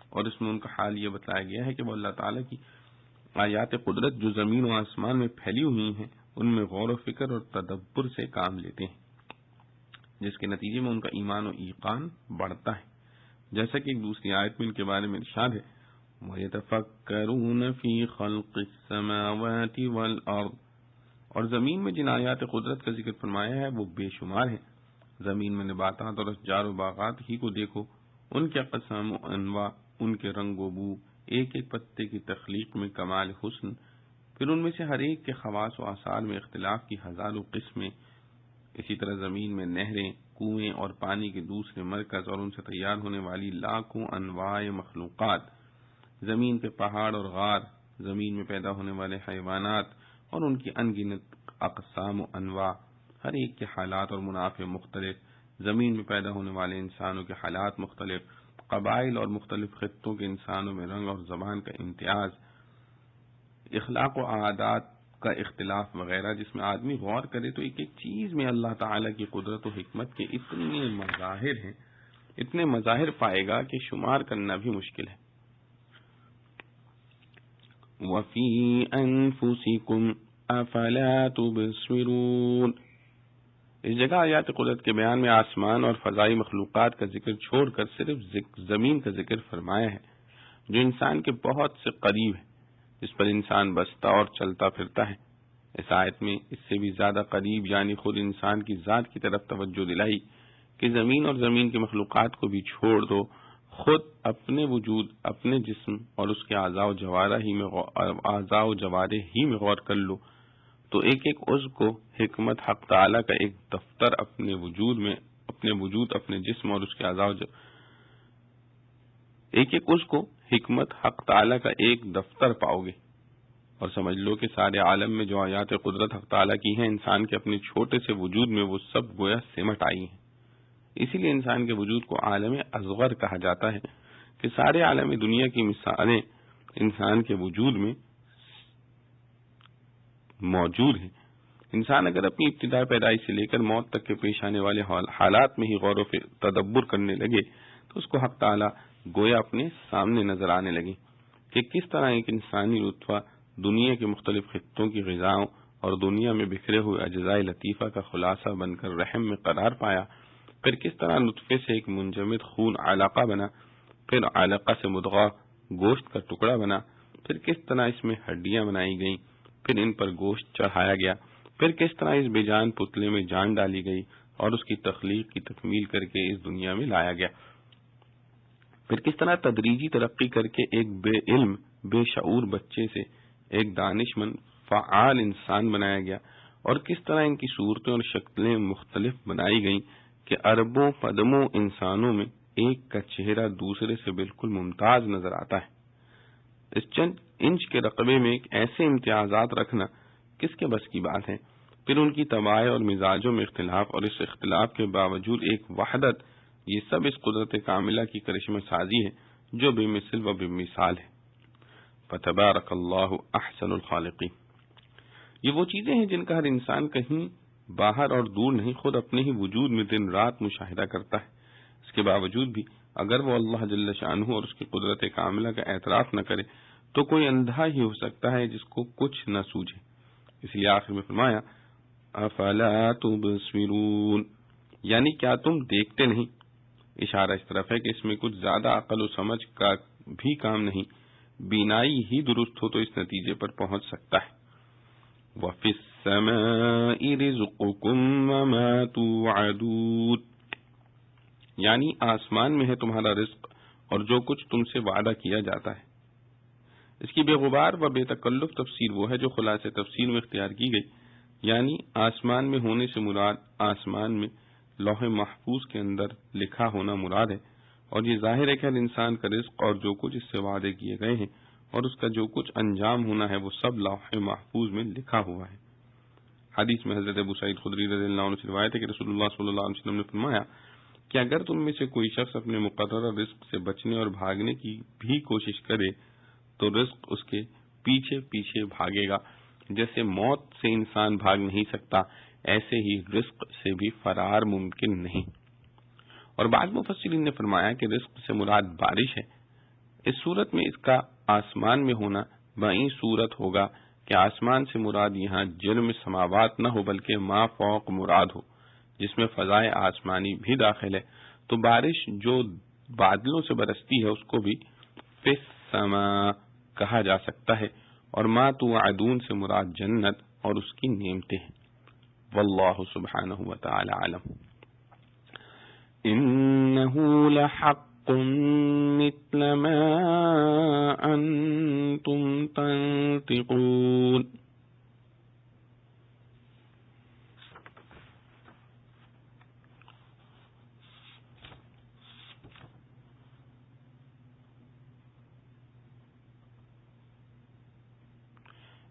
اور اس میں ان کا حال یہ بتلایا گیا ہے کہ وہ اللہ تعالیٰ کی آیات قدرت جو زمین و آسمان میں پھیلی ہوئی ہیں ان میں غور و فکر اور تدبر سے کام لیتے ہیں، جس کے نتیجے میں ان کا ایمان و ایقان بڑھتا ہے، جیسا کہ ایک دوسری آیت میں ان کے بارے میں ارشاد ہے وَيَتَفَكَّرُونَ فِي خَلْقِ السَّمَاوَاتِ وَالْأَرْضِ، اور زمین میں جن آیات قدرت کا ذکر فرمایا ہے وہ بے شمار ہیں۔ زمین میں نباتات اور اشجار و باغات ہی کو دیکھو، ان کے اقسام و انواع، ان کے رنگ و بو، ایک ایک پتے کی تخلیق میں کمال حسن، پھر ان میں سے ہر ایک کے خواص و آثار میں اختلاف کی ہزاروں قسمیں۔ اسی طرح زمین میں نہریں، کنویں اور پانی کے دوسرے مرکز اور ان سے تیار ہونے والی لاکھوں انواع مخلوقات، زمین کے پہاڑ اور غار، زمین میں پیدا ہونے والے حیوانات اور ان کی انگنت اقسام و انواع، ہر ایک کے حالات اور منافع مختلف، زمین میں پیدا ہونے والے انسانوں کے حالات مختلف، قبائل اور مختلف خطوں کے انسانوں میں رنگ اور زبان کا امتیاز، اخلاق و عادات کا اختلاف وغیرہ، جس میں آدمی غور کرے تو ایک ایک چیز میں اللہ تعالی کی قدرت و حکمت کے اتنے مظاہر پائے گا کہ شمار کرنا بھی مشکل ہے۔ وَفِي أَنفُسِكُمْ أَفَلَا تُبْصِرُونَ، اس جگہ آیات قدرت کے بیان میں آسمان اور فضائی مخلوقات کا ذکر چھوڑ کر صرف زمین کا ذکر فرمایا ہے، جو انسان کے بہت سے قریب ہے، جس پر انسان بستا اور چلتا پھرتا ہے۔ اس آیت میں اس سے بھی زیادہ قریب یعنی خود انسان کی ذات کی طرف توجہ دلائی کہ زمین اور زمین کی مخلوقات کو بھی چھوڑ دو، خود اپنے وجود، اپنے جسم اور اس کے اعضاء و جوارح ہی میں غور کر لو تو ایک ایک عضو کو حکمت حق تعالی کا ایک دفتر اپنے وجود، اپنے جسم اور اس کے اعضاء ایک ایک عضو کو حکمت حق تعالی کا ایک دفتر پاؤ گے، اور سمجھ لو کہ سارے عالم میں جو آیات قدرت حق تعالی کی ہیں، انسان کے اپنے چھوٹے سے وجود میں وہ سب گویا سمٹ آئی ہیں۔ اسی لیے انسان کے وجود کو عالم اصغر کہا جاتا ہے کہ سارے عالم دنیا کی مثالیں انسان کے وجود میں موجود ہیں۔ انسان اگر اپنی ابتدائی پیدائش سے لے کر موت تک کے پیش آنے والے حالات میں ہی غور و تدبر کرنے لگے تو اس کو حق تعالی گویا اپنے سامنے نظر آنے لگے کہ کس طرح ایک انسانی نطفہ دنیا کے مختلف خطوں کی غذاؤں اور دنیا میں بکھرے ہوئے اجزاء لطیفہ کا خلاصہ بن کر رحم میں قرار پایا، پھر کس طرح نطفے سے ایک منجمد خون علقہ بنا، پھر علقہ سے مضغہ گوشت کا ٹکڑا بنا، پھر کس طرح اس میں ہڈیاں بنائی گئیں، پھر ان پر گوشت چڑھایا گیا، پھر کس طرح اس بے جان پتلے میں جان ڈالی گئی اور اس کی تخلیق کی تکمیل کر کے اس دنیا میں لایا گیا، پھر کس طرح تدریجی ترقی کر کے ایک بے علم بے شعور بچے سے ایک دانش مند فعال انسان بنایا گیا، اور کس طرح ان کی صورتیں اور شکلیں مختلف بنائی گئیں کہ اربوں پدموں انسانوں میں ایک کا چہرہ دوسرے سے بالکل ممتاز نظر آتا ہے۔ اس چند انچ کے رقبے میں ایک ایسے امتیازات رکھنا کس کے بس کی بات ہے؟ پھر ان کی طباع اور مزاجوں میں اختلاف، اور اس اختلاف کے باوجود ایک وحدت، یہ سب اس قدرت کاملہ کی کرشمہ سازی ہے جو بے مثل و بے مثال ہے۔ فتبارک اللہ احسن الخالقین، یہ وہ چیزیں ہیں جن کا ہر انسان کہیں باہر اور دور نہیں، خود اپنے ہی وجود میں دن رات مشاہدہ کرتا ہے۔ اس کے باوجود بھی اگر وہ اللہ جل شانہ اور اس کی قدرت کاملہ کا اعتراف نہ کرے تو کوئی اندھا ہی ہو سکتا ہے جس کو کچھ نہ سوجھے۔ اس لیے آخر میں فرمایا افلا تبصرون، یعنی کیا تم دیکھتے نہیں؟ اشارہ اس طرف ہے کہ اس میں کچھ زیادہ عقل و سمجھ کا بھی کام نہیں، بینائی ہی درست ہو تو اس نتیجے پر پہنچ سکتا ہے۔ وَفِي السَّمَاءِ رِزْقُكُمْ وَمَا تُوعَدُونَ، یعنی آسمان میں ہے تمہارا رزق اور جو کچھ تم سے وعدہ کیا جاتا ہے۔ اس کی بے غبار و بے تکلف تفسیر وہ ہے جو خلاصے تفسیر میں اختیار کی گئی، یعنی آسمان میں ہونے سے مراد آسمان میں لوح محفوظ کے اندر لکھا ہونا مراد ہے، اور یہ ظاہر ہے کہ ہر انسان کا رزق اور جو کچھ اس سے وعدے کیے گئے ہیں اور اس کا جو کچھ انجام ہونا ہے وہ سب لوح محفوظ میں لکھا ہوا ہے۔ حدیث میں حضرت ابو سعید خدری رضی اللہ عنہ سے روایت ہے کہ رسول اللہ صلی اللہ علیہ وسلم نے فرمایا کہ اگر تم میں سے کوئی شخص اپنے مقررہ رزق سے بچنے اور بھاگنے کی بھی کوشش کرے تو رزق اس کے پیچھے پیچھے بھاگے گا۔ جیسے موت سے انسان بھاگ نہیں سکتا، ایسے ہی رزق سے بھی فرار ممکن نہیں۔ اور بعض مفسرین نے فرمایا کہ رزق سے مراد بارش ہے۔ اس صورت میں اس کا آسمان میں ہونا بائیں صورت ہوگا کہ آسمان سے مراد یہاں جرم سماوات نہ ہو بلکہ ما فوق مراد ہو، جس میں فضائے آسمانی بھی داخل ہے۔ تو بارش جو بادلوں سے برستی ہے اس کو بھی فی السماء کہا جا سکتا ہے، اور ما توعدون سے مراد جنت اور اس کی نعمتیں ہیں۔ واللہ سبحانہ وتعالی عالم۔ انہ لحق مثل ما انتم تنطقون۔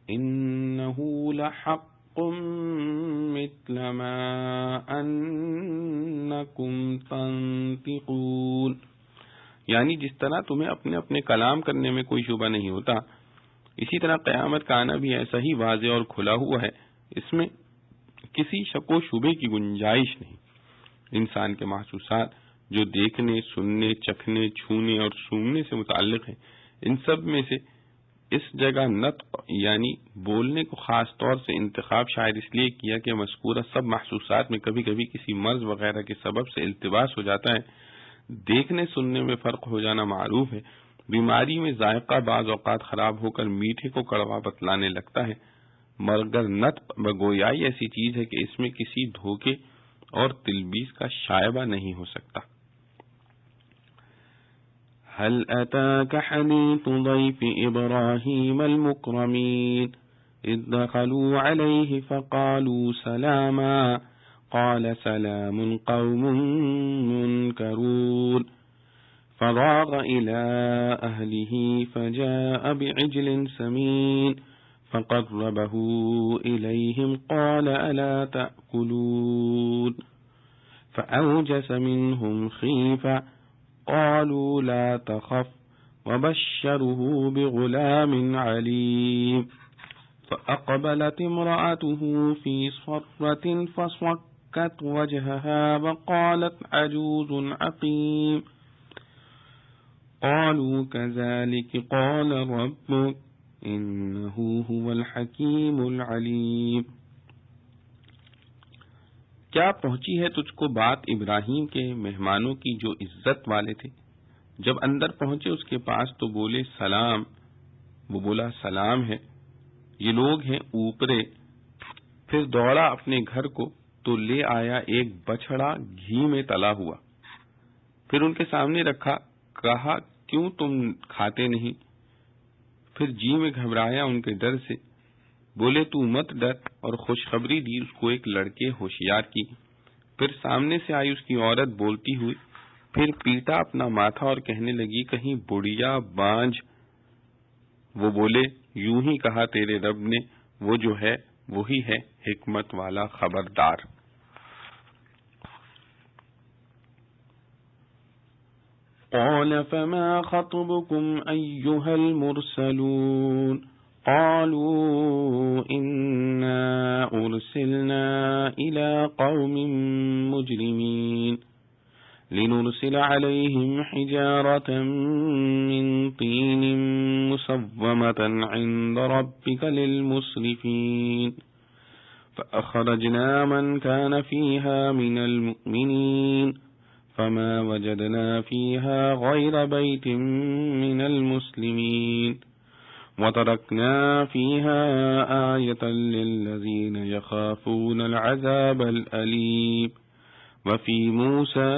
انہ لحق مثل ما انکم تنطقون، یعنی جس طرح تمہیں اپنے اپنے کلام کرنے میں کوئی شبہ نہیں ہوتا، اسی طرح قیامت کا آنا بھی ایسا ہی واضح اور کھلا ہوا ہے، اس میں کسی شک و شبے کی گنجائش نہیں۔ انسان کے محسوسات جو دیکھنے، سننے، چکھنے، چھونے اور سونگنے سے متعلق ہیں، ان سب میں سے اس جگہ نطق یعنی بولنے کو خاص طور سے انتخاب شاید اس لیے کیا کہ مذکورہ سب محسوسات میں کبھی کبھی کسی مرض وغیرہ کے سبب سے التباس ہو جاتا ہے۔ دیکھنے سننے میں فرق ہو جانا معروف ہے، بیماری میں ذائقہ بعض اوقات خراب ہو کر میٹھے کو کڑوا بتلانے لگتا ہے، مگر نطق بگویائی ایسی چیز ہے کہ اس میں کسی دھوکے اور تلبیس کا شائبہ نہیں ہو سکتا۔ هل أتاك حديث ضيف إبراهيم المكرمين إذ دخلوا عليه فقالوا سلاما قال سلام قوم منكرون فراغ إلى أهله فجاء بعجل سمين فقربه إليهم قال ألا تأكلون فأوجس منهم خيفة قالوا لا تخف وبشره بغلام عليم فأقبلت امرأته في صرة فصكت وجهها وقالت عجوز عقيم قالوا كذلك قال ربك إنه هو الحكيم العليم۔ کیا پہنچی ہے تجھ کو بات ابراہیم کے مہمانوں کی جو عزت والے تھے؟ جب اندر پہنچے اس کے پاس تو بولے سلام، وہ بولا سلام ہے، یہ لوگ ہیں اوپرے۔ پھر دوڑا اپنے گھر کو تو لے آیا ایک بچھڑا گھی میں تلا ہوا، پھر ان کے سامنے رکھا، کہا کیوں تم کھاتے نہیں؟ پھر جی میں گھبرایا ان کے ڈر سے، بولے تو مت ڈر، اور خوشخبری دی اس کو ایک لڑکے ہوشیار کی۔ پھر سامنے سے آئی اس کی عورت بولتی ہوئی، پھر پیٹا اپنا ماتھا اور کہنے لگی کہیں بڑھیا بانجھ۔ وہ بولے یوں ہی کہا تیرے رب نے، وہ جو ہے وہی ہے حکمت والا خبردار۔ قال فما خطبكم أيها المرسلون قالوا إنا أرسلنا إلى قوم مجرمين لنرسل عليهم حجارة من طين مسومة عند ربك للمسرفين فأخرجنا من كان فيها من المؤمنين فما وجدنا فيها غير بيت من المسلمين وتركنا فيها آية للذين يخافون العذاب الأليم وفي موسى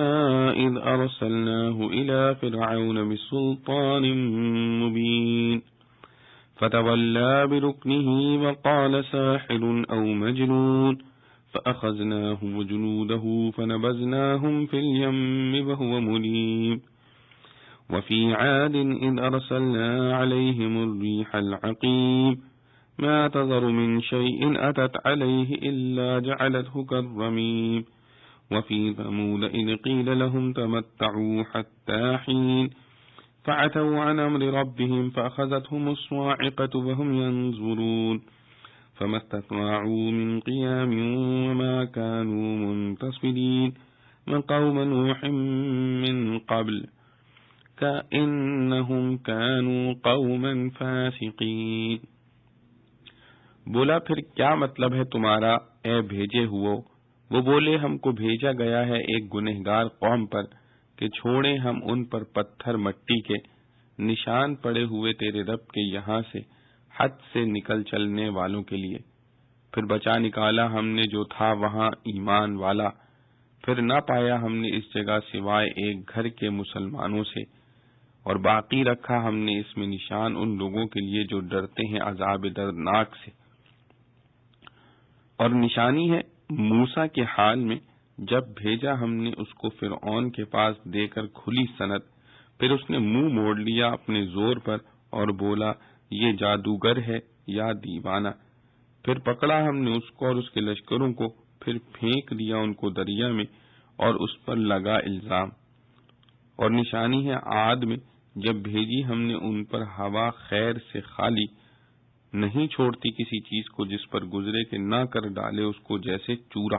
إذ أرسلناه إلى فرعون بسلطان مبين فتولى بركنه وقال ساحر أو مجنون فأخذناه وجنوده فنبذناهم في اليم وهو مليم وفي عاد إذ أرسلنا عليهم الريح العقيم ما تذر من شيء أتت عليه إلا جعلته كالرميم وفي ثمود إذ قيل لهم تمتعوا حتى حين فعتوا عن أمر ربهم فأخذتهم الصاعقة وهم ينظرون فما استطاعوا من قيام وما كانوا منتصرين وقوم نوح من قبل كأنهم كانوا قوما فاسقين. بولا پھر کیا مطلب ہے تمہارا اے بھیجے ہوئے؟ وہ بولے ہم کو بھیجا گیا ہے ایک گنہگار قوم پر کہ چھوڑیں ہم ان پر پتھر مٹی کے نشان پڑے ہوئے تیرے رب کے یہاں سے حد سے نکل چلنے والوں کے لیے. پھر بچا نکالا ہم نے جو تھا وہاں ایمان والا، پھر نہ پایا ہم نے اس جگہ سوائے ایک گھر کے مسلمانوں سے، اور باقی رکھا ہم نے اس میں نشان ان لوگوں کے لیے جو ڈرتے ہیں عذاب دردناک سے. اور نشانی ہے موسیٰ کے حال میں جب بھیجا ہم نے اس کو فرعون کے پاس دے کر کھلی سند، پھر اس نے منہ موڑ لیا اپنے زور پر اور بولا یہ جادوگر ہے یا دیوانہ. پھر پکڑا ہم نے اس کو اور اس کے لشکروں کو، پھر پھینک دیا ان کو دریا میں اور اس پر لگا الزام. اور نشانی ہے عاد میں جب بھیجی ہم نے ان پر ہوا خیر سے خالی، نہیں چھوڑتی کسی چیز کو جس پر گزرے کہ نہ کر ڈالے اس کو جیسے چورا.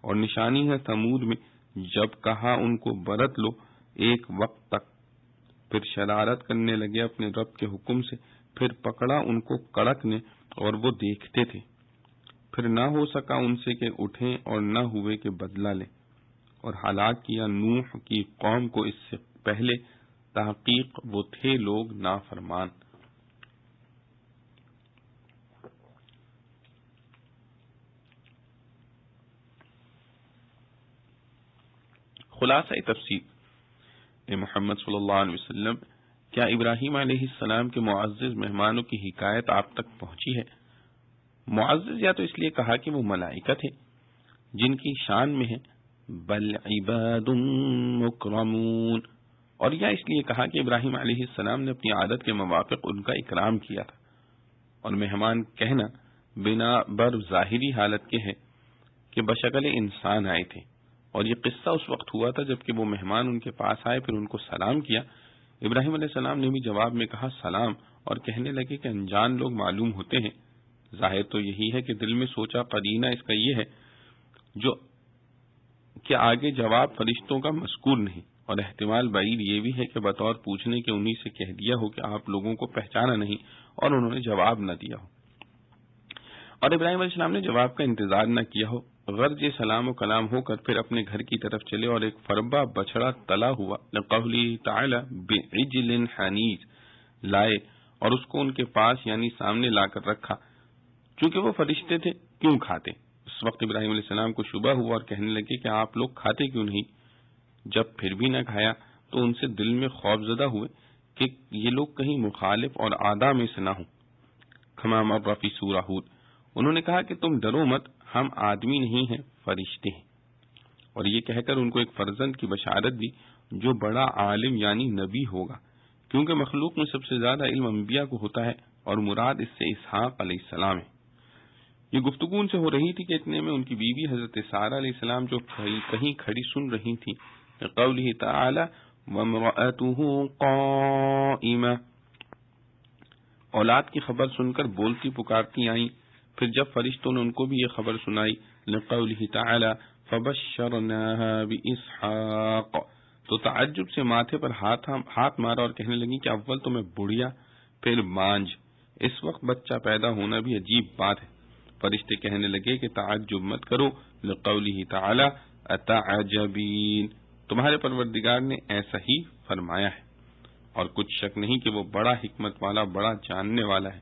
اور نشانی ہے ثمود میں جب کہا ان کو برت لو ایک وقت تک، پھر شرارت کرنے لگے اپنے رب کے حکم سے، پھر پکڑا ان کو کڑک نے اور وہ دیکھتے تھے، پھر نہ ہو سکا ان سے کہ اٹھیں اور نہ ہوئے کہ بدلہ لیں. اور ہلاک کیا نوح کی قوم کو اس سے پہلے، تحقیق وہ تھے لوگ نافرمان. خلاصہ تفسیر اے محمد صلی اللہ علیہ وسلم، کیا ابراہیم علیہ السلام کے معزز مہمانوں کی حکایت آپ تک پہنچی ہے؟ معزز یا تو اس لیے کہا کہ وہ ملائکہ تھے جن کی شان میں ہے بل عباد مکرمون، اور یا اس لیے کہا کہ ابراہیم علیہ السلام نے اپنی عادت کے موافق ان کا اکرام کیا تھا. اور مہمان کہنا بنا بر ظاہری حالت کے ہے کہ بشکل انسان آئے تھے، اور یہ قصہ اس وقت ہوا تھا جبکہ وہ مہمان ان کے پاس آئے، پھر ان کو سلام کیا. ابراہیم علیہ السلام نے بھی جواب میں کہا سلام، اور کہنے لگے کہ انجان لوگ معلوم ہوتے ہیں. ظاہر تو یہی ہے کہ دل میں سوچا، قرینہ اس کا یہ ہے جو کہ آگے جواب فرشتوں کا مذکور نہیں، اور احتمال بعید یہ بھی ہے کہ بطور پوچھنے کے انہی سے کہہ دیا ہو کہ آپ لوگوں کو پہچانا نہیں، اور انہوں نے جواب نہ دیا ہو، اور ابراہیم علیہ السلام نے جواب کا انتظار نہ کیا ہو. غرض یہ سلام و کلام ہو کر پھر اپنے گھر کی طرف چلے اور ایک فربا بچڑا تلا ہوا لقولی تعالی بعجل حنیذ لائے اور اس کو ان کے پاس یعنی سامنے لا کر رکھا. چونکہ وہ فرشتے تھے کیوں کھاتے؟ اس وقت ابراہیم علیہ السلام کو شبہ ہوا اور کہنے لگے کہ آپ لوگ کھاتے کیوں نہیں؟ جب پھر بھی نہ کھایا تو ان سے دل میں خوف زدہ ہوئے کہ یہ لوگ کہیں مخالف اور اعداء میں سے نہ ہوں. کما مر فی سورہ ہود، انہوں نے کہا کہ تم ڈرو مت، ہم آدمی نہیں ہیں فرشتے ہیں. اور یہ کہہ کر ان کو ایک فرزند کی بشارت دی جو بڑا عالم یعنی نبی ہوگا، کیونکہ مخلوق میں سب سے زیادہ علم انبیاء کو ہوتا ہے، اور مراد اس سے اسحاق علیہ السلام ہے. یہ گفتگو ان سے ہو رہی تھی کہ اتنے میں ان کی بیوی حضرت سارہ علیہ السلام جو کہیں کھڑی سن رہی تھی قوله تعالی وامرأته قائمہ، اولاد کی خبر سن کر بولتی پکارتی آئیں. پھر جب فرشتوں نے ان کو بھی یہ خبر سنائی لقوله تعالی فبشرناها باسحاق، تو تعجب سے ماتھے پر ہاتھ مارا اور کہنے لگی کہ اول تو میں بڑھیا پھر مانج، اس وقت بچہ پیدا ہونا بھی عجیب بات ہے. فرشتے کہنے لگے کہ تعجب مت کرو لقوله تعالی اتعجبین، تمہارے پروردگار نے ایسا ہی فرمایا ہے، اور کچھ شک نہیں کہ وہ بڑا حکمت والا بڑا جاننے والا ہے.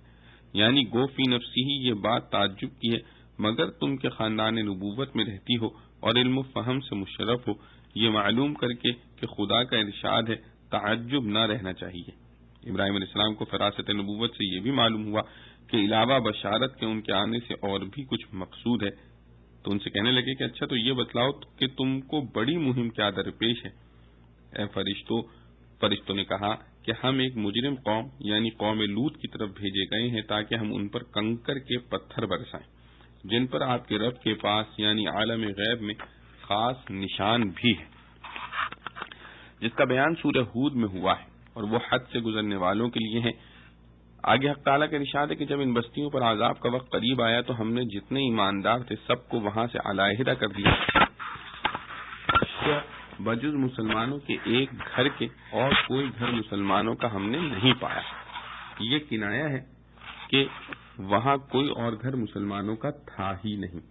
یعنی گو فی نفسی ہی یہ بات تعجب کی ہے، مگر تم کے خاندان نبوت میں رہتی ہو اور علم و فہم سے مشرف ہو، یہ معلوم کر کے کہ خدا کا ارشاد ہے تعجب نہ رہنا چاہیے. ابراہیم علیہ السلام کو فراست نبوت سے یہ بھی معلوم ہوا کہ علاوہ بشارت کے ان کے آنے سے اور بھی کچھ مقصود ہے. تو ان سے کہنے لگے کہ اچھا تو یہ بتلاؤ کہ تم کو بڑی مہم کیا درپیش ہے؟ اے فرشتوں نے کہا کہ ہم ایک مجرم قوم یعنی قوم لوط کی طرف بھیجے گئے ہیں تاکہ ہم ان پر کنکر کے پتھر برسائیں جن پر آپ کے رب کے پاس یعنی عالم غیب میں خاص نشان بھی ہے، جس کا بیان سورہ ہود میں ہوا ہے. اور وہ حد سے گزرنے والوں کے لیے ہیں۔ آگے حق تعالیٰ کا ارشاد ہے کہ جب ان بستیوں پر عذاب کا وقت قریب آیا تو ہم نے جتنے ایماندار تھے سب کو وہاں سے علیحدہ کر دیا، بجز مسلمانوں کے ایک گھر کے اور کوئی گھر مسلمانوں کا ہم نے نہیں پایا۔ یہ کنایا ہے کہ وہاں کوئی اور گھر مسلمانوں کا تھا ہی نہیں،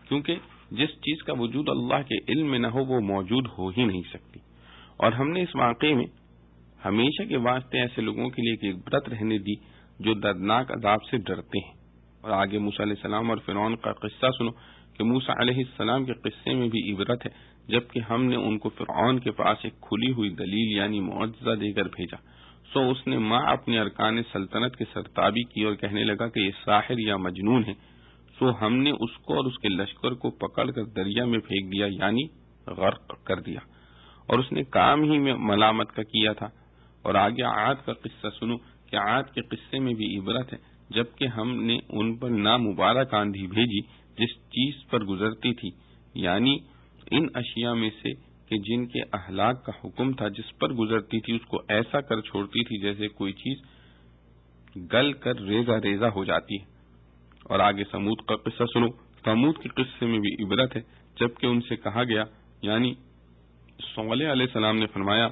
کیونکہ جس چیز کا وجود اللہ کے علم میں نہ ہو وہ موجود ہو ہی نہیں سکتی۔ اور ہم نے اس واقعے میں ہمیشہ کے واسطے ایسے لوگوں کے لیے ایک عبرت رہنے دی جو دردناک عذاب سے ڈرتے ہیں۔ اور آگے موسیٰ علیہ السلام اور فرعون کا قصہ سنو کہ موسیٰ علیہ السلام کے قصے میں بھی عبرت ہے، جبکہ ہم نے ان کو فرعون کے پاس ایک کھلی ہوئی دلیل یعنی معجزہ دے کر بھیجا، سو اس نے ماں اپنے ارکان سلطنت کے سرتابی کی اور کہنے لگا کہ یہ ساحر یا مجنون ہے، سو ہم نے اس کو اور اس کے لشکر کو پکڑ کر دریا میں پھینک دیا یعنی غرق کر دیا، اور اس نے کام ہی میں ملامت کا کیا تھا۔ اور آگے عاد کا قصہ سنو کہ عاد کے قصے میں بھی عبرت ہے، جبکہ ہم نے ان پر نامبارک آندھی بھیجی جس چیز پر گزرتی تھی، یعنی ان اشیاء میں سے کہ جن کے اہلاک کا حکم تھا جس پر گزرتی تھی اس کو ایسا کر چھوڑتی تھی جیسے کوئی چیز گل کر ریزہ ریزہ ہو جاتی ہے۔ اور آگے سمود کا قصہ سنو، سمود کے قصے میں بھی عبرت ہے، جبکہ ان سے کہا گیا یعنی صالح علیہ السلام نے فرمایا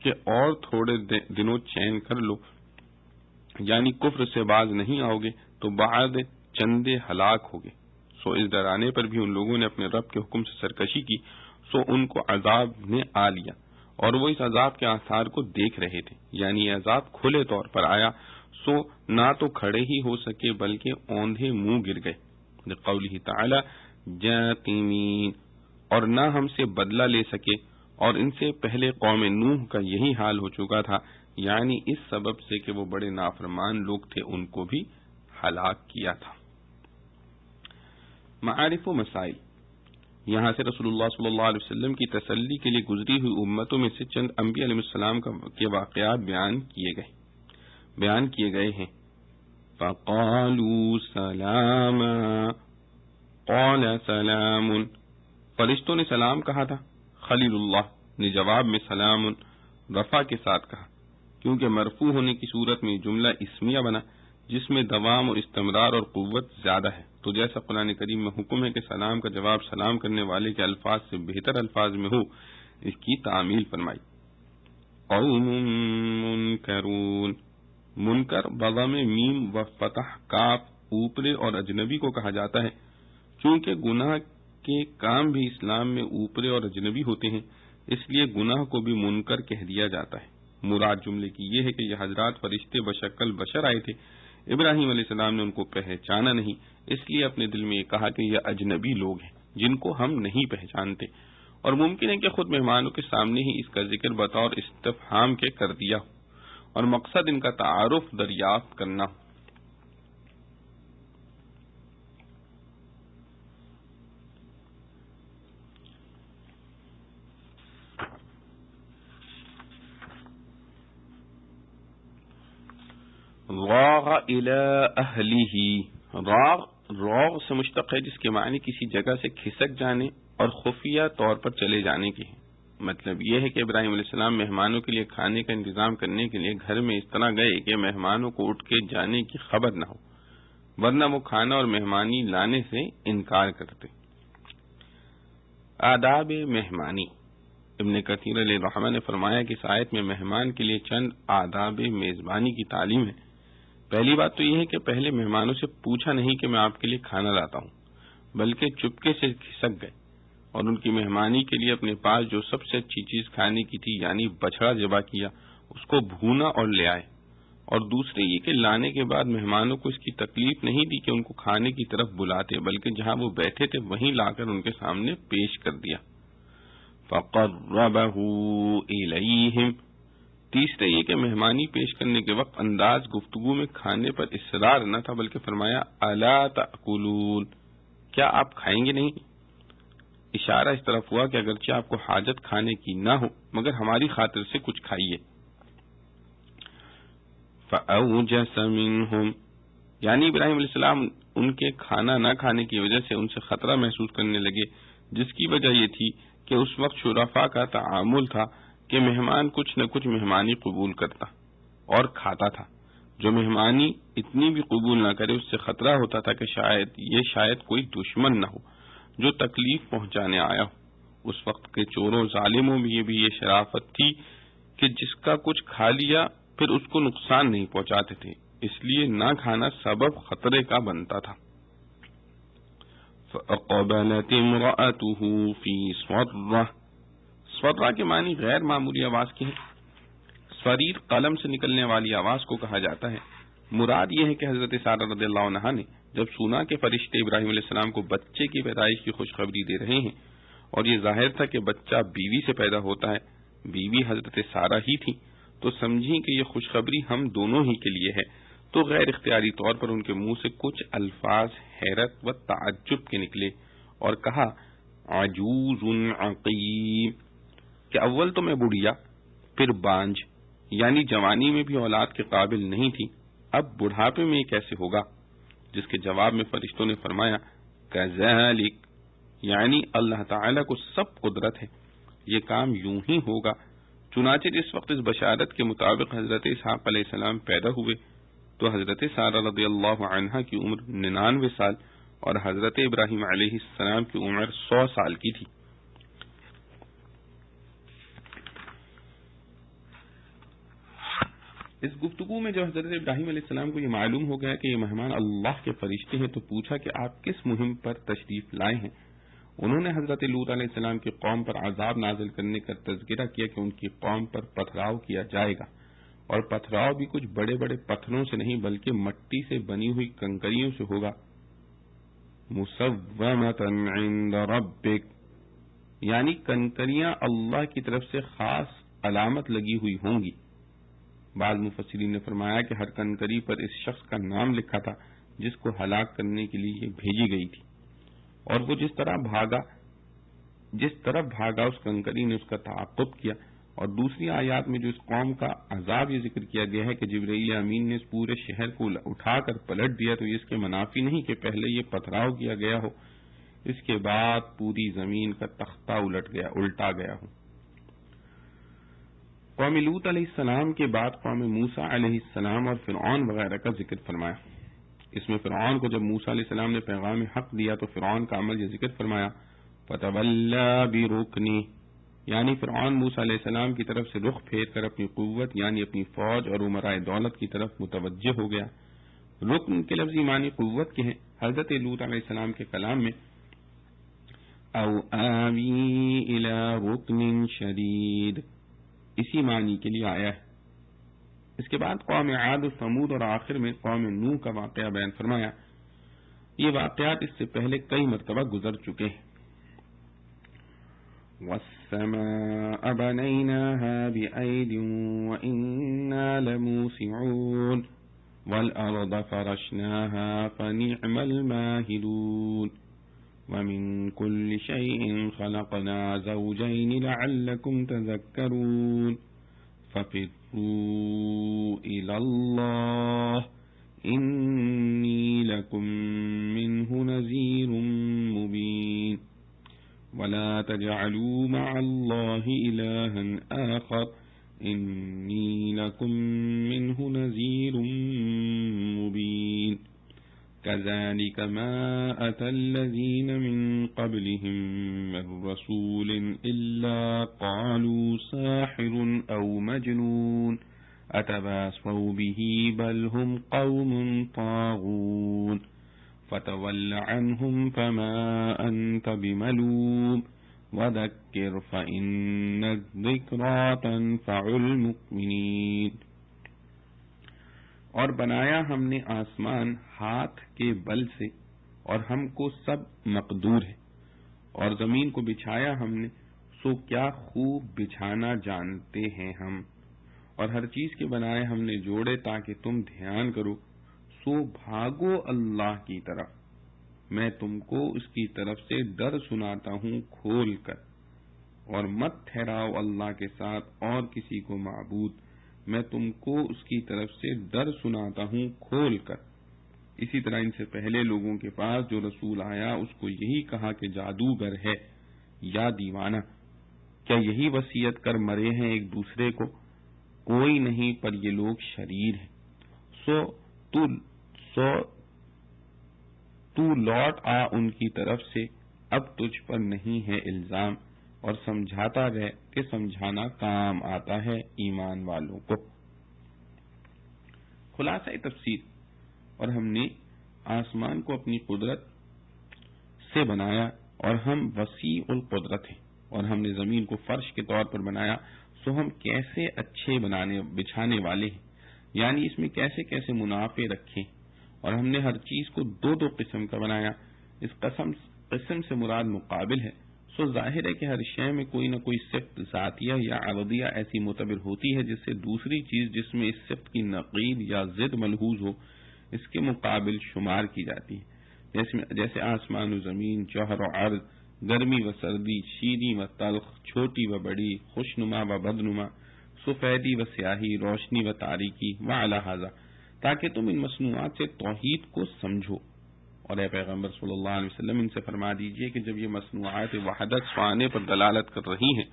کہ اور تھوڑے دنوں چین کر لو، یعنی کفر سے باز نہیں آؤ گے تو بعد چندے ہلاک ہوگے۔ سو اس ڈرانے پر بھی ان لوگوں نے اپنے رب کے حکم سے سرکشی کی، سو ان کو عذاب نے آ لیا اور وہ اس عذاب کے آثار کو دیکھ رہے تھے، یعنی یہ عذاب کھلے طور پر آیا، سو نہ تو کھڑے ہی ہو سکے بلکہ اوندھے منہ گر گئے۔ قوله تعالی جاثمین، اور نہ ہم سے بدلہ لے سکے، اور ان سے پہلے قوم نوح کا یہی حال ہو چکا تھا، یعنی اس سبب سے کہ وہ بڑے نافرمان لوگ تھے ان کو بھی ہلاک کیا تھا۔ معارف و مسائل، یہاں سے رسول اللہ صلی اللہ علیہ وسلم کی تسلی کے لیے گزری ہوئی امتوں میں سے چند انبیاء علیہ السلام کے واقعات بیان کیے گئے ہیں۔ فَقَالُوا سَلَامًا قَالَ سَلَامٌ، فرشتوں نے سلام کہا تھا، خلیل اللہ نے جواب میں سلام رفع کے ساتھ کہا، کیونکہ مرفوع ہونے کی صورت میں جملہ اسمیہ بنا جس میں دوام اور استمرار اور قوت زیادہ ہے، تو جیسا قرآن کریم میں حکم ہے کہ سلام کا جواب سلام کرنے والے کے الفاظ سے بہتر الفاظ میں ہو، اس کی تعمیل فرمائی۔ قوم منکرون، منکر بضم میم و فتح کاف اوپرے اور اجنبی کو کہا جاتا ہے، چونکہ گناہ کے کام بھی اسلام میں اوپرے اور اجنبی ہوتے ہیں، اس لیے گناہ کو بھی منکر کہہ دیا جاتا ہے۔ مراد جملے کی یہ ہے کہ یہ حضرات فرشتے بشکل بشر آئے تھے، ابراہیم علیہ السلام نے ان کو پہچانا نہیں، اس لیے اپنے دل میں یہ کہا کہ یہ اجنبی لوگ ہیں جن کو ہم نہیں پہچانتے، اور ممکن ہے کہ خود مہمانوں کے سامنے ہی اس کا ذکر بطور استفہام کے کر دیا ہو اور مقصد ان کا تعارف دریافت کرنا ہو۔ راغ الی اہلہ، راغ سے مشتق ہے جس کے معنی کسی جگہ سے کھسک جانے اور خفیہ طور پر چلے جانے کے ہیں۔ مطلب یہ ہے کہ ابراہیم علیہ السلام مہمانوں کے لیے کھانے کا انتظام کرنے کے لیے گھر میں اس طرح گئے کہ مہمانوں کو اٹھ کے جانے کی خبر نہ ہو، ورنہ وہ کھانا اور مہمانی لانے سے انکار کرتے۔ آداب مہمانی، ابن کثیر علیہ الرحمہ نے فرمایا کہ اس آیت میں مہمان کے لیے چند آداب میزبانی کی تعلیم ہے۔ پہلی بات تو یہ ہے کہ پہلے مہمانوں سے پوچھا نہیں کہ میں آپ کے لیے کھانا لاتا ہوں، بلکہ چپکے سے کھسک گئے اور ان کی مہمانی کے لیے اپنے پاس جو سب سے اچھی چیز کھانے کی تھی یعنی بچھڑا ذبح کیا، اس کو بھونا اور لے آئے۔ اور دوسرے یہ کہ لانے کے بعد مہمانوں کو اس کی تکلیف نہیں دی کہ ان کو کھانے کی طرف بلاتے، بلکہ جہاں وہ بیٹھے تھے وہیں لا کر ان کے سامنے پیش کر دیا۔ فَقَرَّبَهُ إِلَيْهِمْ، تیسرے یہ کہ مہمانی پیش کرنے کے وقت انداز گفتگو میں کھانے پر اصرار نہ تھا، بلکہ فرمایا الا تأکلون، کیا آپ کھائیں گے نہیں؟ اشارہ اس طرف ہوا کہ اگرچہ آپ کو حاجت کھانے کی نہ ہو مگر ہماری خاطر سے کچھ کھائیے۔ فأوجس منہم، یعنی ابراہیم علیہ السلام ان کے کھانا نہ کھانے کی وجہ سے ان سے خطرہ محسوس کرنے لگے، جس کی وجہ یہ تھی کہ اس وقت شرفاء کا تعامل تھا کہ مہمان کچھ نہ کچھ مہمانی قبول کرتا اور کھاتا تھا. جو مہمانی اتنی بھی قبول نہ کرے اس سے خطرہ ہوتا تھا کہ شاید کوئی دشمن نہ ہو جو تکلیف پہنچانے آیا ہو. اس وقت کے چوروں ظالموں میں یہ شرافت تھی کہ جس کا کچھ کھا لیا پھر اس کو نقصان نہیں پہنچاتے تھے، اس لیے نہ کھانا سبب خطرے کا بنتا تھا. فَأَقْبَلَتِ امْرَأَتُهُ فِي صَرَّةٍ، صرہ کے معنی غیر معمولی آواز کے ہیں. صریر قلم سے نکلنے والی آواز کو کہا جاتا ہے. مراد یہ ہے کہ حضرت سارہ رضی اللہ عنہا نے جب سنا کہ فرشتے ابراہیم علیہ السلام کو بچے کی پیدائش کی خوشخبری دے رہے ہیں اور یہ ظاہر تھا کہ بچہ بیوی سے پیدا ہوتا ہے، بیوی حضرت سارہ ہی تھی، تو سمجھی کہ یہ خوشخبری ہم دونوں ہی کے لیے ہے، تو غیر اختیاری طور پر ان کے منہ سے کچھ الفاظ حیرت و تعجب کے نکلے اور کہا عجوز عقیم، کہ اول تو میں بڑھیا پھر بانجھ، یعنی جوانی میں بھی اولاد کے قابل نہیں تھی، اب بڑھاپے میں یہ کیسے ہوگا؟ جس کے جواب میں فرشتوں نے فرمایا کذالک، یعنی اللہ تعالیٰ کو سب قدرت ہے، یہ کام یوں ہی ہوگا. چنانچہ جس وقت اس بشارت کے مطابق حضرت اسحاق علیہ السلام پیدا ہوئے تو حضرت سارہ رضی اللہ عنہا کی عمر 99 سال اور حضرت ابراہیم علیہ السلام کی عمر 100 سال کی تھی. اس گفتگو میں جب حضرت ابراہیم علیہ السلام کو یہ معلوم ہو گیا کہ یہ مہمان اللہ کے فرشتے ہیں تو پوچھا کہ آپ کس مہم پر تشریف لائے ہیں. انہوں نے حضرت لوط علیہ السلام کی قوم پر عذاب نازل کرنے کا تذکرہ کیا کہ ان کی قوم پر پتھراؤ کیا جائے گا، اور پتھراؤ بھی کچھ بڑے بڑے پتھروں سے نہیں بلکہ مٹی سے بنی ہوئی کنکریوں سے ہوگا. مصومۃ عند ربک، یعنی کنکریاں اللہ کی طرف سے خاص علامت لگی ہوئی ہوں گی. بعض مفسرین نے فرمایا کہ ہر کنکری پر اس شخص کا نام لکھا تھا جس کو ہلاک کرنے کے لیے یہ بھیجی گئی تھی، اور وہ جس طرف بھاگا اس کنکری نے اس کا تعاقب کیا. اور دوسری آیات میں جو اس قوم کا عذاب یہ ذکر کیا گیا ہے کہ جبرائیل امین نے اس پورے شہر کو اٹھا کر پلٹ دیا، تو یہ اس کے منافی نہیں کہ پہلے یہ پتھراؤ کیا گیا ہو، اس کے بعد پوری زمین کا تختہ الٹا گیا ہو. قوم لوط علیہ السلام کے بعد قوم موسیٰ علیہ السلام اور فرعون وغیرہ کا ذکر فرمایا. اس میں فرعون کو جب موسیٰ علیہ السلام نے پیغام حق دیا تو فرعون کا عمل یہ ذکر فرمایا فَتَوَلَّى بِرُكْنِهِ، یعنی فرعون موسیٰ علیہ السلام کی طرف سے رخ پھیر کر اپنی قوت یعنی اپنی فوج اور امرائے دولت کی طرف متوجہ ہو گیا. رکن کے لفظی معنی قوت کے ہیں. حضرت لوط علیہ السلام کے کلام میں او آوی الی رکن شدید اسی معنی کے لیے آیا ہے. اس کے بعد قوم عاد و ثمود اور آخر میں قوم نوح کا واقعہ بیان فرمایا. یہ واقعات اس سے پہلے کئی مرتبہ گزر چکے ہیں. وَالسَّمَاءَ بَنَيْنَاهَا بِأَيْدٍ وَإِنَّا لَمُوسِعُونَ وَالْأَرْضَ فَرَشْنَاهَا فَنِعْمَ الْمَاهِدُونَ وَمِن كُلِّ شَيْءٍ خَلَقْنَا زَوْجَيْنِ لَعَلَّكُمْ تَذَكَّرُونَ فَفِرُّوا إِلَى اللَّهِ إِنِّي لَكُمْ مِنْهُ نَذِيرٌ مُبِينٌ وَلَا تَجْعَلُوا مَعَ اللَّهِ إِلَٰهًا آخَرَ إِنِّي لَكُمْ مِنْهُ نَذِيرٌ مُبِينٌ كَذَلِكَ مَا أَتَى الَّذِينَ مِن قَبْلِهِم مِّن رَّسُولٍ إِلَّا قَالُوا سَاحِرٌ أَوْ مَجْنُونٌ أَتَوَاصَوْا بِهِ بَلْ هُمْ قَوْمٌ طَاغُونَ فَتَوَلَّ عَنْهُمْ فَمَا أَنْتَ بِمَلُومٍ وَذَكِّرْ فَإِنَّ الذِّكْرَىٰ تَنفَعُ الْمُؤْمِنِينَ. اور بنایا ہم نے آسمان ہاتھ کے بل سے اور ہم کو سب مقدور ہے، اور زمین کو بچھایا ہم نے سو کیا خوب بچھانا جانتے ہیں ہم، اور ہر چیز کے بنائے ہم نے جوڑے تاکہ تم دھیان کرو. سو بھاگو اللہ کی طرف، میں تم کو اس کی طرف سے ڈر سناتا ہوں کھول کر، اور مت ٹھہراؤ اللہ کے ساتھ اور کسی کو معبود، میں تم کو اس کی طرف سے ڈر سناتا ہوں کھول کر. اسی طرح ان سے پہلے لوگوں کے پاس جو رسول آیا اس کو یہی کہا کہ جادوگر ہے یا دیوانہ، کیا یہی وصیت کر مرے ہیں ایک دوسرے کو؟ کوئی نہیں، پر یہ لوگ شریر ہیں۔ سو تو لوٹ آ ان کی طرف سے، اب تجھ پر نہیں ہے الزام، اور سمجھاتا رہ کہ سمجھانا کام آتا ہے ایمان والوں کو۔ خلاصہ تفسیر، اور ہم نے آسمان کو اپنی قدرت سے بنایا اور ہم وسیع القدرت ہیں، اور ہم نے زمین کو فرش کے طور پر بنایا، سو ہم کیسے اچھے بچھانے والے ہیں، یعنی اس میں کیسے کیسے منافع رکھیں، اور ہم نے ہر چیز کو دو دو قسم کا بنایا۔ اس قسم سے مراد مقابل ہے، سو ظاہر ہے کہ ہر شے میں کوئی نہ کوئی صفت ذاتیہ یا عرضیہ ایسی معتبر ہوتی ہے جس سے دوسری چیز جس میں اس صفت کی نقیض یا ضد ملحوظ ہو اس کے مقابل شمار کی جاتی ہے، جیسے آسمان و زمین، جوہر و عرض، گرمی و سردی، شیریں و تلخ، چھوٹی و بڑی، خوشنما و بدنما، سفیدی و سیاہی، روشنی و تاریکی وعلی ھذا، تاکہ تم ان مصنوعات سے توحید کو سمجھو۔ اور اے پیغمبر صلی اللہ علیہ وسلم ان سے فرما دیجئے کہ جب یہ مصنوعات وحدت سوانے پر دلالت کر رہی ہیں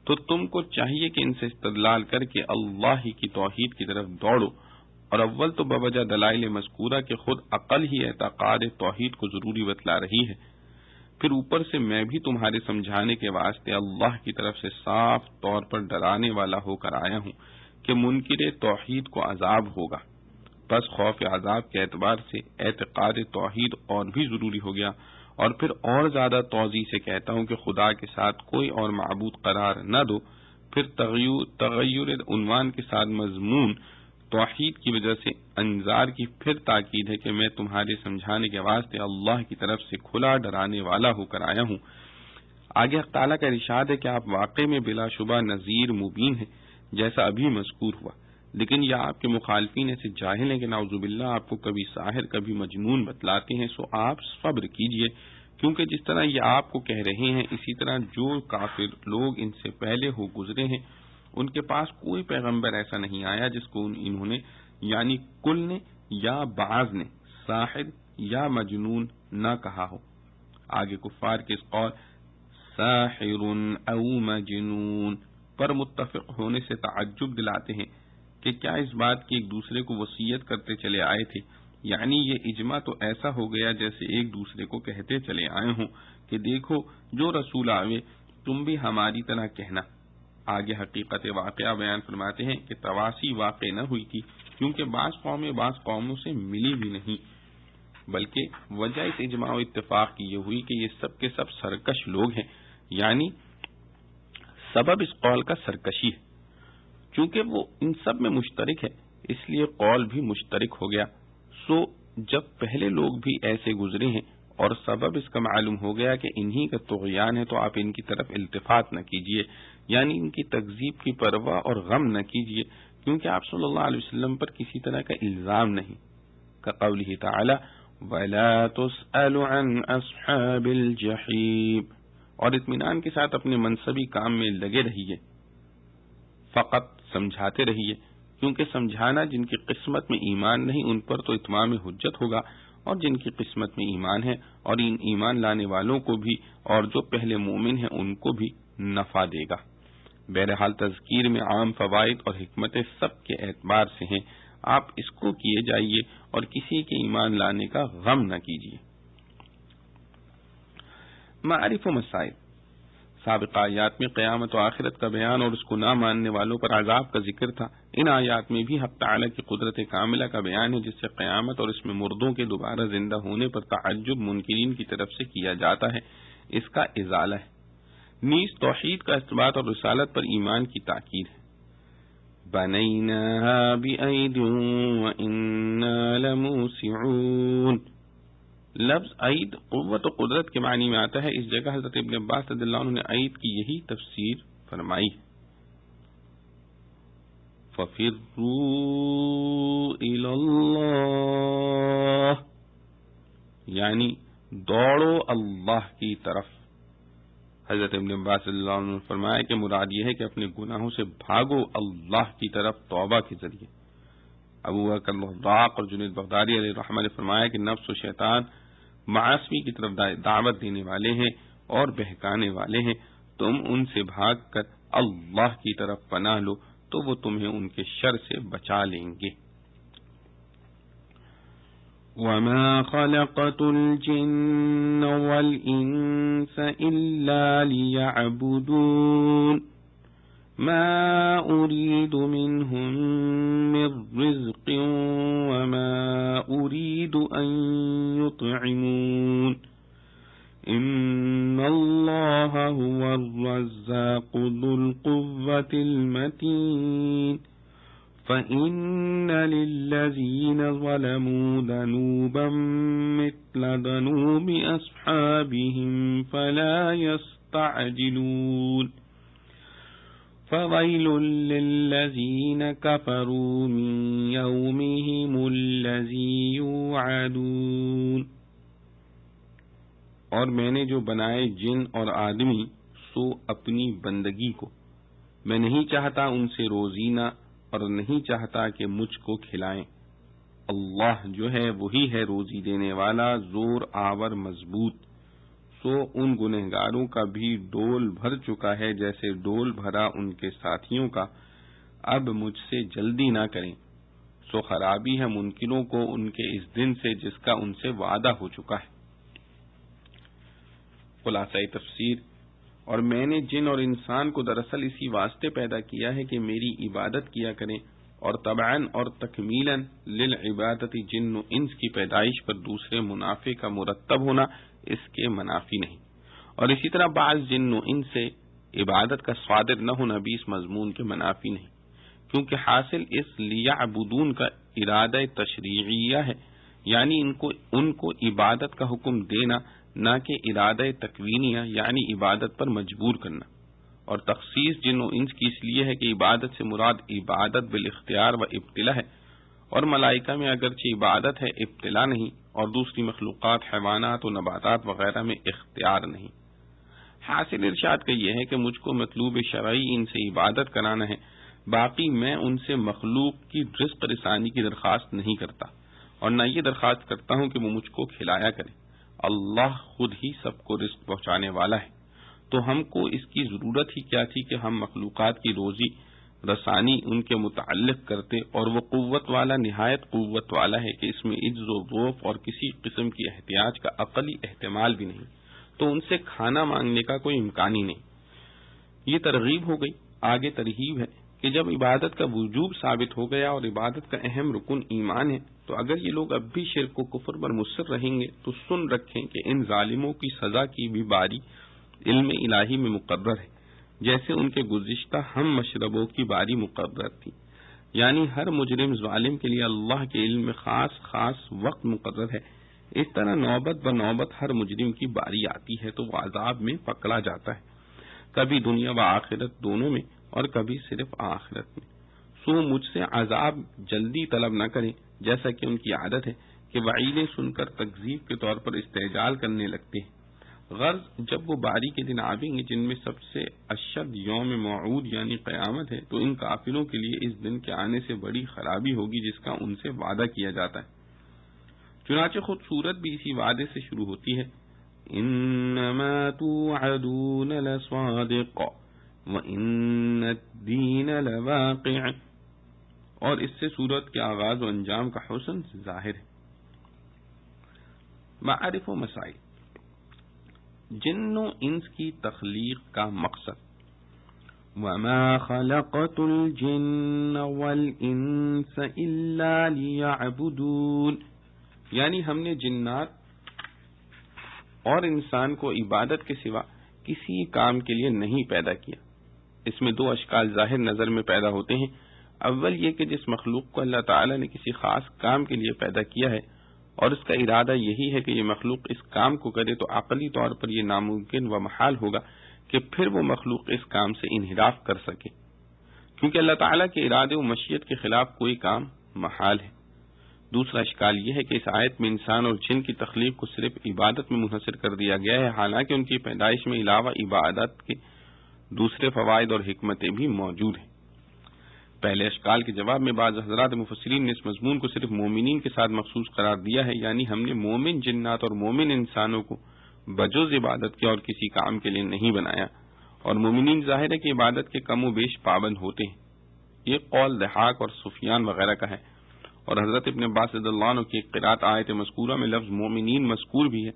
تو تم کو چاہیے کہ ان سے استدلال کر کے اللہ ہی کی توحید کی طرف دوڑو، اور اول تو بوجہ دلائل مذکورہ کہ خود عقل ہی اعتقاد توحید کو ضروری بتلا رہی ہے، پھر اوپر سے میں بھی تمہارے سمجھانے کے واسطے اللہ کی طرف سے صاف طور پر ڈرانے والا ہو کر آیا ہوں کہ منکر توحید کو عذاب ہوگا۔ بس خوف عذاب کے اعتبار سے اعتقاد توحید اور بھی ضروری ہو گیا، اور پھر اور زیادہ توضیح سے کہتا ہوں کہ خدا کے ساتھ کوئی اور معبود قرار نہ دو۔ پھر تغیر عنوان کے ساتھ مضمون توحید کی وجہ سے انذار کی پھر تاکید ہے کہ میں تمہارے سمجھانے کے واسطے اللہ کی طرف سے کھلا ڈرانے والا ہو کر آیا ہوں۔ آگے حق تعالیٰ کا ارشاد ہے کہ آپ واقع میں بلا شبہ نذیر مبین ہیں، جیسا ابھی مذکور ہوا، لیکن یہ آپ کے مخالفین ایسے جاہل ہیں کہ نعوذ باللہ آپ کو کبھی ساحر کبھی مجنون بتلاتے ہیں، سو آپ صبر کیجئے، کیونکہ جس طرح یہ آپ کو کہہ رہے ہیں اسی طرح جو کافر لوگ ان سے پہلے ہو گزرے ہیں ان کے پاس کوئی پیغمبر ایسا نہیں آیا جس کو انہوں نے یعنی کل نے یا بعض نے ساحر یا مجنون نہ کہا ہو۔ آگے کفار کے اس قول ساحر او مجنون پر متفق ہونے سے تعجب دلاتے ہیں کہ کیا اس بات کی ایک دوسرے کو وصیت کرتے چلے آئے تھے، یعنی یہ اجماع تو ایسا ہو گیا جیسے ایک دوسرے کو کہتے چلے آئے ہوں کہ دیکھو جو رسول آوے تم بھی ہماری طرح کہنا۔ آگے حقیقت واقعہ بیان فرماتے ہیں کہ تواسی واقع نہ ہوئی تھی، کیونکہ بعض قومیں بعض قوموں سے ملی بھی نہیں، بلکہ وجہ اس اجماع و اتفاق کی یہ ہوئی کہ یہ سب کے سب سرکش لوگ ہیں، یعنی سبب اس قول کا سرکشی ہے، چونکہ وہ ان سب میں مشترک ہے اس لیے قول بھی مشترک ہو گیا۔ سو جب پہلے لوگ بھی ایسے گزرے ہیں اور سبب اس کا معلوم ہو گیا کہ انہی کا طغیان ہے تو آپ ان کی طرف التفات نہ کیجیے، یعنی ان کی تکذیب کی پرواہ اور غم نہ کیجیے، کیونکہ آپ صلی اللہ علیہ وسلم پر کسی طرح کا الزام نہیں، کقولہ تعالی وَلَا تُسْأَلُ عَنْ أَصْحَابِ الْجَحِيمِ، اور اطمینان کے ساتھ اپنے منصبی کام میں لگے رہیے، فقط سمجھاتے رہیے، کیونکہ سمجھانا جن کی قسمت میں ایمان نہیں ان پر تو اتمام حجت ہوگا، اور جن کی قسمت میں ایمان ہے اور ان ایمان لانے والوں کو بھی اور جو پہلے مومن ہیں ان کو بھی نفع دے گا۔ بہرحال تذکیر میں عام فوائد اور حکمتیں سب کے اعتبار سے ہیں، آپ اس کو کیے جائیے اور کسی کے ایمان لانے کا غم نہ کیجیے۔ معارف و مسائل، سابقہ آیات میں قیامت و آخرت کا بیان اور اس کو نہ ماننے والوں پر عذاب کا ذکر تھا۔ ان آیات میں بھی حق تعالی کی قدرت کاملہ کا بیان ہے جس سے قیامت اور اس میں مردوں کے دوبارہ زندہ ہونے پر تعجب منکرین کی طرف سے کیا جاتا ہے، اس کا ازالہ ہے۔ نیز توحید کا اثبات اور رسالت پر ایمان کی تاکید ہے۔ بنیناها بأید وإنا لموسعون، لفظ عید قوت و قدرت کے معنی میں آتا ہے۔ اس جگہ حضرت ابن عباس رضی اللہ عنہ نے عید کی یہی تفسیر فرمائی، فَفِرُّوا إِلَى اللَّهِ، یعنی دوڑو اللہ کی طرف۔ حضرت ابن عباس رضی اللہ عنہ نے فرمایا کہ مراد یہ ہے کہ اپنے گناہوں سے بھاگو اللہ کی طرف توبہ کے ذریعے۔ ابو بکر الرزاق اور جنید بغدادی علیہ الرحمہ نے فرمایا کہ نفس و شیطان معاصی کی طرف دعوت دینے والے ہیں اور بہکانے والے ہیں، تم ان سے بھاگ کر اللہ کی طرف پناہ لو تو وہ تمہیں ان کے شر سے بچا لیں گے۔ وَمَا خَلَقْتُ الْجِنَّ وَالْإِنسَ إِلَّا لِيَعْبُدُونِ مَا أُرِيدُ مِنْهُمْ مِنْ رِزْقٍ وَمَا أُرِيدُ أَنْ يُطْعِمُونِ إِنَّ اللَّهَ هُوَ الرَّزَّاقُ ذُو الْقُوَّةِ الْمَتِينُ فَإِنَّ لِلَّذِينَ ظَلَمُوا ذَنُوبًا مِثْلَ ذَنُوبِ أَصْحَابِهِمْ فَلَا يَسْتَعْجِلُونَ فَوَيْلٌ لِّلَّذِينَ كَفَرُوا مِن يَوْمِهِمُ الَّذِي يُوعَدُونَ۔ اور میں نے جو بنائے جن اور آدمی سو اپنی بندگی کو، میں نہیں چاہتا ان سے روزینہ اور نہیں چاہتا کہ مجھ کو کھلائیں۔ اللہ جو ہے وہی ہے روزی دینے والا، زور آور مضبوط۔ سو ان گنہگاروں کا بھی ڈول بھر چکا ہے جیسے ڈول بھرا ان کے ساتھیوں کا، اب مجھ سے جلدی نہ کریں۔ سو خرابی ہے منکروں کو ان کے اس دن سے جس کا ان سے وعدہ ہو چکا ہے۔ خلاصہ تفسیر، اور میں نے جن اور انسان کو دراصل اسی واسطے پیدا کیا ہے کہ میری عبادت کیا کریں، اور طبعاً اور تکمیلاً للعبادت جن و انس کی پیدائش پر دوسرے منافع کا مرتب ہونا اس کے منافی نہیں، اور اسی طرح بعض جن و انس سے عبادت کا صادر نہ ہونا بھی اس مضمون کے منافی نہیں، کیونکہ حاصل اس لیعبدون کا ارادہ تشریعیہ ہے، یعنی ان کو عبادت کا حکم دینا، نہ کہ ارادہ تکوینیہ یعنی عبادت پر مجبور کرنا۔ اور تخصیص جن و انس کی اس لیے ہے کہ عبادت سے مراد عبادت بالاختیار و ابتلا ہے، اور ملائکہ میں اگرچہ عبادت ہے ابتلا نہیں، اور دوسری مخلوقات حیوانات و نباتات وغیرہ میں اختیار نہیں۔ حاصل ارشاد کا یہ ہے کہ مجھ کو مطلوب شرعی ان سے عبادت کرانا ہے، باقی میں ان سے مخلوق کی رزق رسانی کی درخواست نہیں کرتا، اور نہ یہ درخواست کرتا ہوں کہ وہ مجھ کو کھلایا کرے۔ اللہ خود ہی سب کو رزق پہنچانے والا ہے، تو ہم کو اس کی ضرورت ہی کیا تھی کہ ہم مخلوقات کی روزی رسانی ان کے متعلق کرتے، اور وہ قوت والا نہایت قوت والا ہے کہ اس میں عجز و ضعف اور کسی قسم کی احتیاج کا عقلی احتمال بھی نہیں، تو ان سے کھانا مانگنے کا کوئی امکان ہی نہیں۔ یہ ترغیب ہو گئی، آگے ترہیب ہے کہ جب عبادت کا وجوب ثابت ہو گیا اور عبادت کا اہم رکن ایمان ہے، تو اگر یہ لوگ اب بھی شرک و کفر پر مصر رہیں گے تو سن رکھیں کہ ان ظالموں کی سزا کی بھی باری علم الہی میں مقرر ہے، جیسے ان کے گزشتہ ہم مشربوں کی باری مقرر تھی، یعنی ہر مجرم ظالم کے لیے اللہ کے علم میں خاص خاص وقت مقرر ہے۔ اس طرح نوبت بنوبت ہر مجرم کی باری آتی ہے تو وہ عذاب میں پکڑا جاتا ہے، کبھی دنیا و آخرت دونوں میں، اور کبھی صرف آخرت میں۔ سو مجھ سے عذاب جلدی طلب نہ کریں، جیسا کہ ان کی عادت ہے کہ وعیدیں سن کر تکذیب کے طور پر استعجال کرنے لگتے ہیں۔ غرض جب وہ باری کے دن آئیں گے جن میں سب سے اشد یوم موعود یعنی قیامت ہے، تو ان کافروں کے لیے اس دن کے آنے سے بڑی خرابی ہوگی جس کا ان سے وعدہ کیا جاتا ہے۔ چنانچہ خود سورت بھی اسی وعدے سے شروع ہوتی ہے، انما توعدون لصادق وان الدین لواقع، اور اس سے سورت کے آغاز و انجام کا حسن ظاہر ہے۔ معارف و مسائل، جن و انس کی تخلیق کا مقصد، وما خلقت الجن والانس الا لیعبدون، یعنی ہم نے جنات اور انسان کو عبادت کے سوا کسی کام کے لیے نہیں پیدا کیا۔ اس میں دو اشکال ظاہر نظر میں پیدا ہوتے ہیں۔ اول یہ کہ جس مخلوق کو اللہ تعالی نے کسی خاص کام کے لیے پیدا کیا ہے اور اس کا ارادہ یہی ہے کہ یہ مخلوق اس کام کو کرے، تو عقلی طور پر یہ ناممکن و محال ہوگا کہ پھر وہ مخلوق اس کام سے انحراف کر سکے، کیونکہ اللہ تعالیٰ کے ارادے و مشیت کے خلاف کوئی کام محال ہے۔ دوسرا اشکال یہ ہے کہ اس آیت میں انسان اور جن کی تخلیق کو صرف عبادت میں منحصر کر دیا گیا ہے، حالانکہ ان کی پیدائش میں علاوہ عبادت کے دوسرے فوائد اور حکمتیں بھی موجود ہیں۔ پہلے اشکال کے جواب میں بعض حضرات مفسرین نے اس مضمون کو صرف مومنین کے ساتھ مخصوص قرار دیا ہے، یعنی ہم نے مومن جنات اور مومن انسانوں کو بجز عبادت کے اور کسی کام کے لیے نہیں بنایا، اور مومنین ظاہر ہے کہ عبادت کے کم و بیش پابند ہوتے ہیں. یہ قول ضحاک اور سفیان وغیرہ کا ہے. اور حضرت ابن عباس رضی اللہ عنہ کی ایک قرات آیت مذکورہ میں لفظ مومنین مذکور بھی ہے،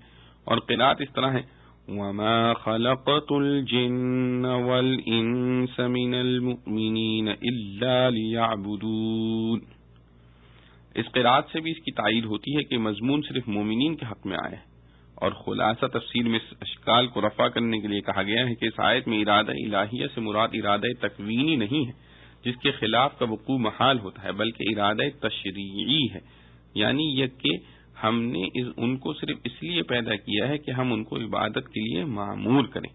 اور قرات اس طرح ہے وَمَا خَلَقْتُ الْجِنَّ وَالْإِنسَ مِنَ الْمُؤْمِنِينَ إِلَّا لِيَعْبُدُونَ. اس قرات سے بھی اس کی تائید ہوتی ہے کہ مضمون صرف مومنین کے حق میں آیا ہے، اور خلاصہ تفسیر میں اس اشکال کو رفع کرنے کے لیے کہا گیا ہے کہ اس آیت میں ارادہ الہیہ سے مراد ارادہ تکوینی نہیں ہے جس کے خلاف کا وقوع محال ہوتا ہے، بلکہ ارادہ تشریعی ہے، یعنی یہ کہ ہم نے ان کو صرف اس لیے پیدا کیا ہے کہ ہم ان کو عبادت کے لیے معمور کریں.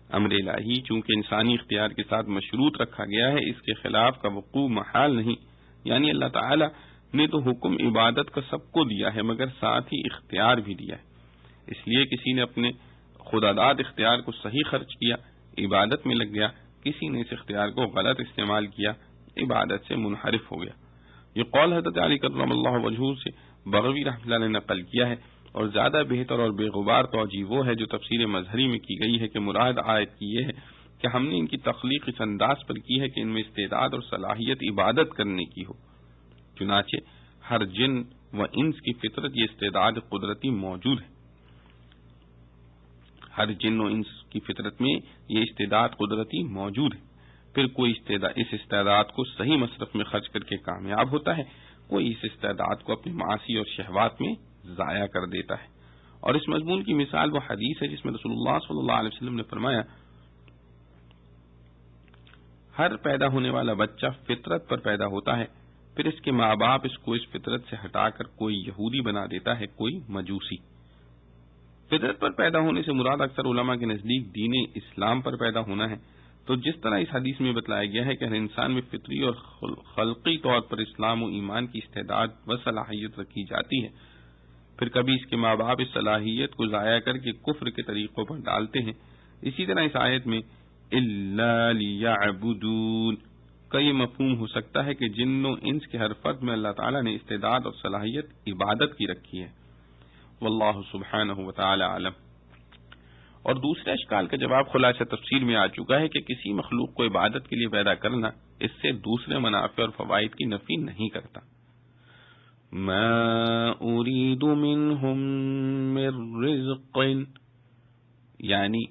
امر الہی چونکہ انسانی اختیار کے ساتھ مشروط رکھا گیا ہے، اس کے خلاف کا وقوع محال نہیں، یعنی اللہ تعالی نے تو حکم عبادت کا سب کو دیا ہے مگر ساتھ ہی اختیار بھی دیا ہے. اس لیے کسی نے اپنے خودداد اختیار کو صحیح خرچ کیا، عبادت میں لگ گیا، کسی نے اس اختیار کو غلط استعمال کیا، عبادت سے منحرف ہو گیا. یہ قول حضرت علی کرم اللہ وجہہ سے بغوی رحمۃ اللہ نے نقل کیا ہے، اور زیادہ بہتر اور بے غبار توجیہ وہ ہے جو تفسیر مظہری میں کی گئی ہے کہ مراد آیت کی یہ ہے کہ ہم نے ان کی تخلیق اس انداز پر کی ہے کہ ان میں استعداد اور صلاحیت عبادت کرنے کی ہو. چنانچہ ہر جن و انس کی فطرت یہ استعداد قدرتی موجود ہے. ہر جن و انس کی فطرت میں یہ استعداد قدرتی موجود ہے. پھر کوئی اس استعداد کو صحیح مصرف میں خرچ کر کے کامیاب ہوتا ہے، کوئی اس استعداد کو اپنی معاصی اور شہوات میں ضائع کر دیتا ہے. اور اس مضمون کی مثال وہ حدیث ہے جس میں رسول اللہ صلی اللہ علیہ وسلم نے فرمایا ہر پیدا ہونے والا بچہ فطرت پر پیدا ہوتا ہے، پھر اس کے ماں باپ اس کو اس فطرت سے ہٹا کر کوئی یہودی بنا دیتا ہے، کوئی مجوسی. فطرت پر پیدا ہونے سے مراد اکثر علماء کے نزدیک دین اسلام پر پیدا ہونا ہے. تو جس طرح اس حدیث میں بتلایا گیا ہے کہ ہر انسان میں فطری اور خلقی طور پر اسلام و ایمان کی استعداد و صلاحیت رکھی جاتی ہے، پھر کبھی اس کے ماں باپ اس صلاحیت کو ضائع کر کے کفر کے طریقوں پر ڈالتے ہیں. اسی طرح اس آیت میں اِلَّا لِيَعْبُدُونَ کا یہ مفہوم ہو سکتا ہے کہ جن و انس کے ہر فرد میں اللہ تعالیٰ نے استعداد اور صلاحیت عبادت کی رکھی ہے. واللہ سبحانہ وتعالی عالم. اور دوسرے اشکال کا جواب خلاصہ تفسیر میں آ چکا ہے کہ کسی مخلوق کو عبادت کے لیے پیدا کرنا اس سے دوسرے منافع اور فوائد کی نفی نہیں کرتا. ما اريد منهم من رزق، یعنی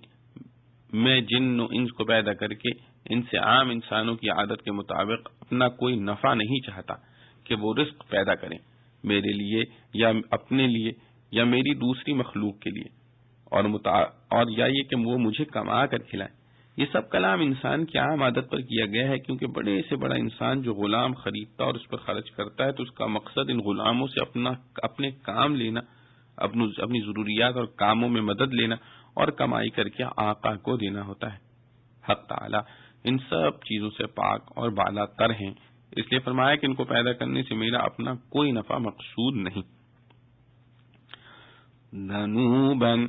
میں جن و انس کو پیدا کر کے ان سے عام انسانوں کی عادت کے مطابق اپنا کوئی نفع نہیں چاہتا کہ وہ رزق پیدا کریں میرے لیے یا اپنے لیے یا میری دوسری مخلوق کے لیے، اور یا یہ کہ وہ مجھے کما کر کھلائیں. یہ سب کلام انسان کی عام عادت پر کیا گیا ہے، کیونکہ بڑے سے بڑا انسان جو غلام خریدتا اور اس پر خرچ کرتا ہے تو اس کا مقصد ان غلاموں سے اپنے کام لینا، اپنی ضروریات اور کاموں میں مدد لینا اور کمائی کر کے آقا کو دینا ہوتا ہے. حق تعالی ان سب چیزوں سے پاک اور بالا تر ہیں، اس لیے فرمایا کہ ان کو پیدا کرنے سے میرا اپنا کوئی نفع مقصود نہیں. ذنوباً،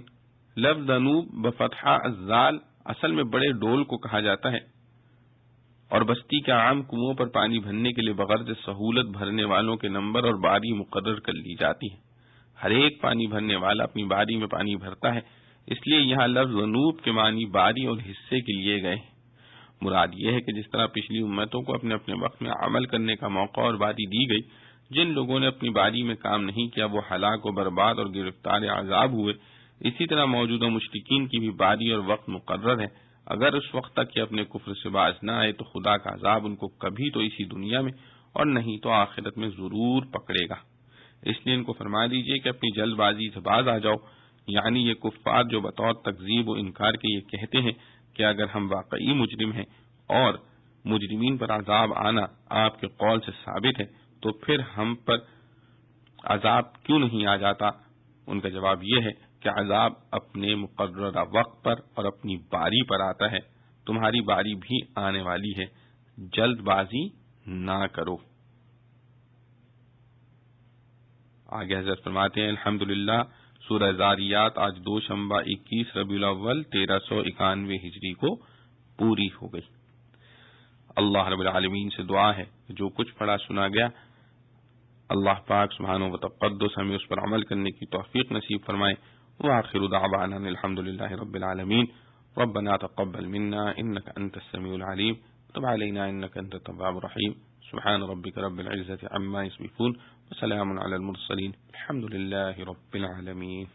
لفظ ذنوب بفتحہ الزال اصل میں بڑے ڈول کو کہا جاتا ہے، اور بستی کے عام کنووں پر پانی بھرنے کے لیے بغرض سہولت بھرنے والوں کے نمبر اور باری مقرر کر لی جاتی ہے. ہر ایک پانی بھرنے والا اپنی باری میں پانی بھرتا ہے، اس لیے یہاں لفظ ذنوب کے معنی باری اور حصے کے لیے گئے ہیں. مراد یہ ہے کہ جس طرح پچھلی امتوں کو اپنے اپنے وقت میں عمل کرنے کا موقع اور باری دی گئی، جن لوگوں نے اپنی باری میں کام نہیں کیا وہ ہلاک و برباد اور گرفتار عذاب ہوئے، اسی طرح موجودہ مشرکین کی بھی باری اور وقت مقرر ہے. اگر اس وقت تک یہ اپنے کفر سے باز نہ آئے تو خدا کا عذاب ان کو کبھی تو اسی دنیا میں اور نہیں تو آخرت میں ضرور پکڑے گا. اس لیے ان کو فرما دیجئے کہ اپنی جلد بازی سے باز آ جاؤ. یعنی یہ کفار جو بطور تکذیب و انکار کے یہ کہتے ہیں کہ اگر ہم واقعی مجرم ہیں اور مجرمین پر عذاب آنا آپ کے قول سے ثابت ہے تو پھر ہم پر عذاب کیوں نہیں آ جاتا؟ ان کا جواب یہ ہے کہ عذاب اپنے مقررہ وقت پر اور اپنی باری پر آتا ہے. تمہاری باری بھی آنے والی ہے، جلد بازی نہ کرو. آگے حضرت فرماتے ہیں الحمدللہ سورہ زاریات آج دوشنبہ 21 ربیع الاول 1391 ہجری کو پوری ہو گئی. اللہ رب العالمین سے دعا ہے کہ جو کچھ پڑھا سنا گیا اللہ پاک سبحانہ و تقدس ہمیں اس پر عمل کرنے کی توفیق نصیب فرمائے. وآخر دعوانا الحمدللہ رب العالمین. ربنا تقبل منا إنك أنت السميع العليم وتب علينا إنك أنت التواب الرحيم. سبحان ربك رب العزة عما يصفون وسلام على المرسلين الحمد لله رب العالمين.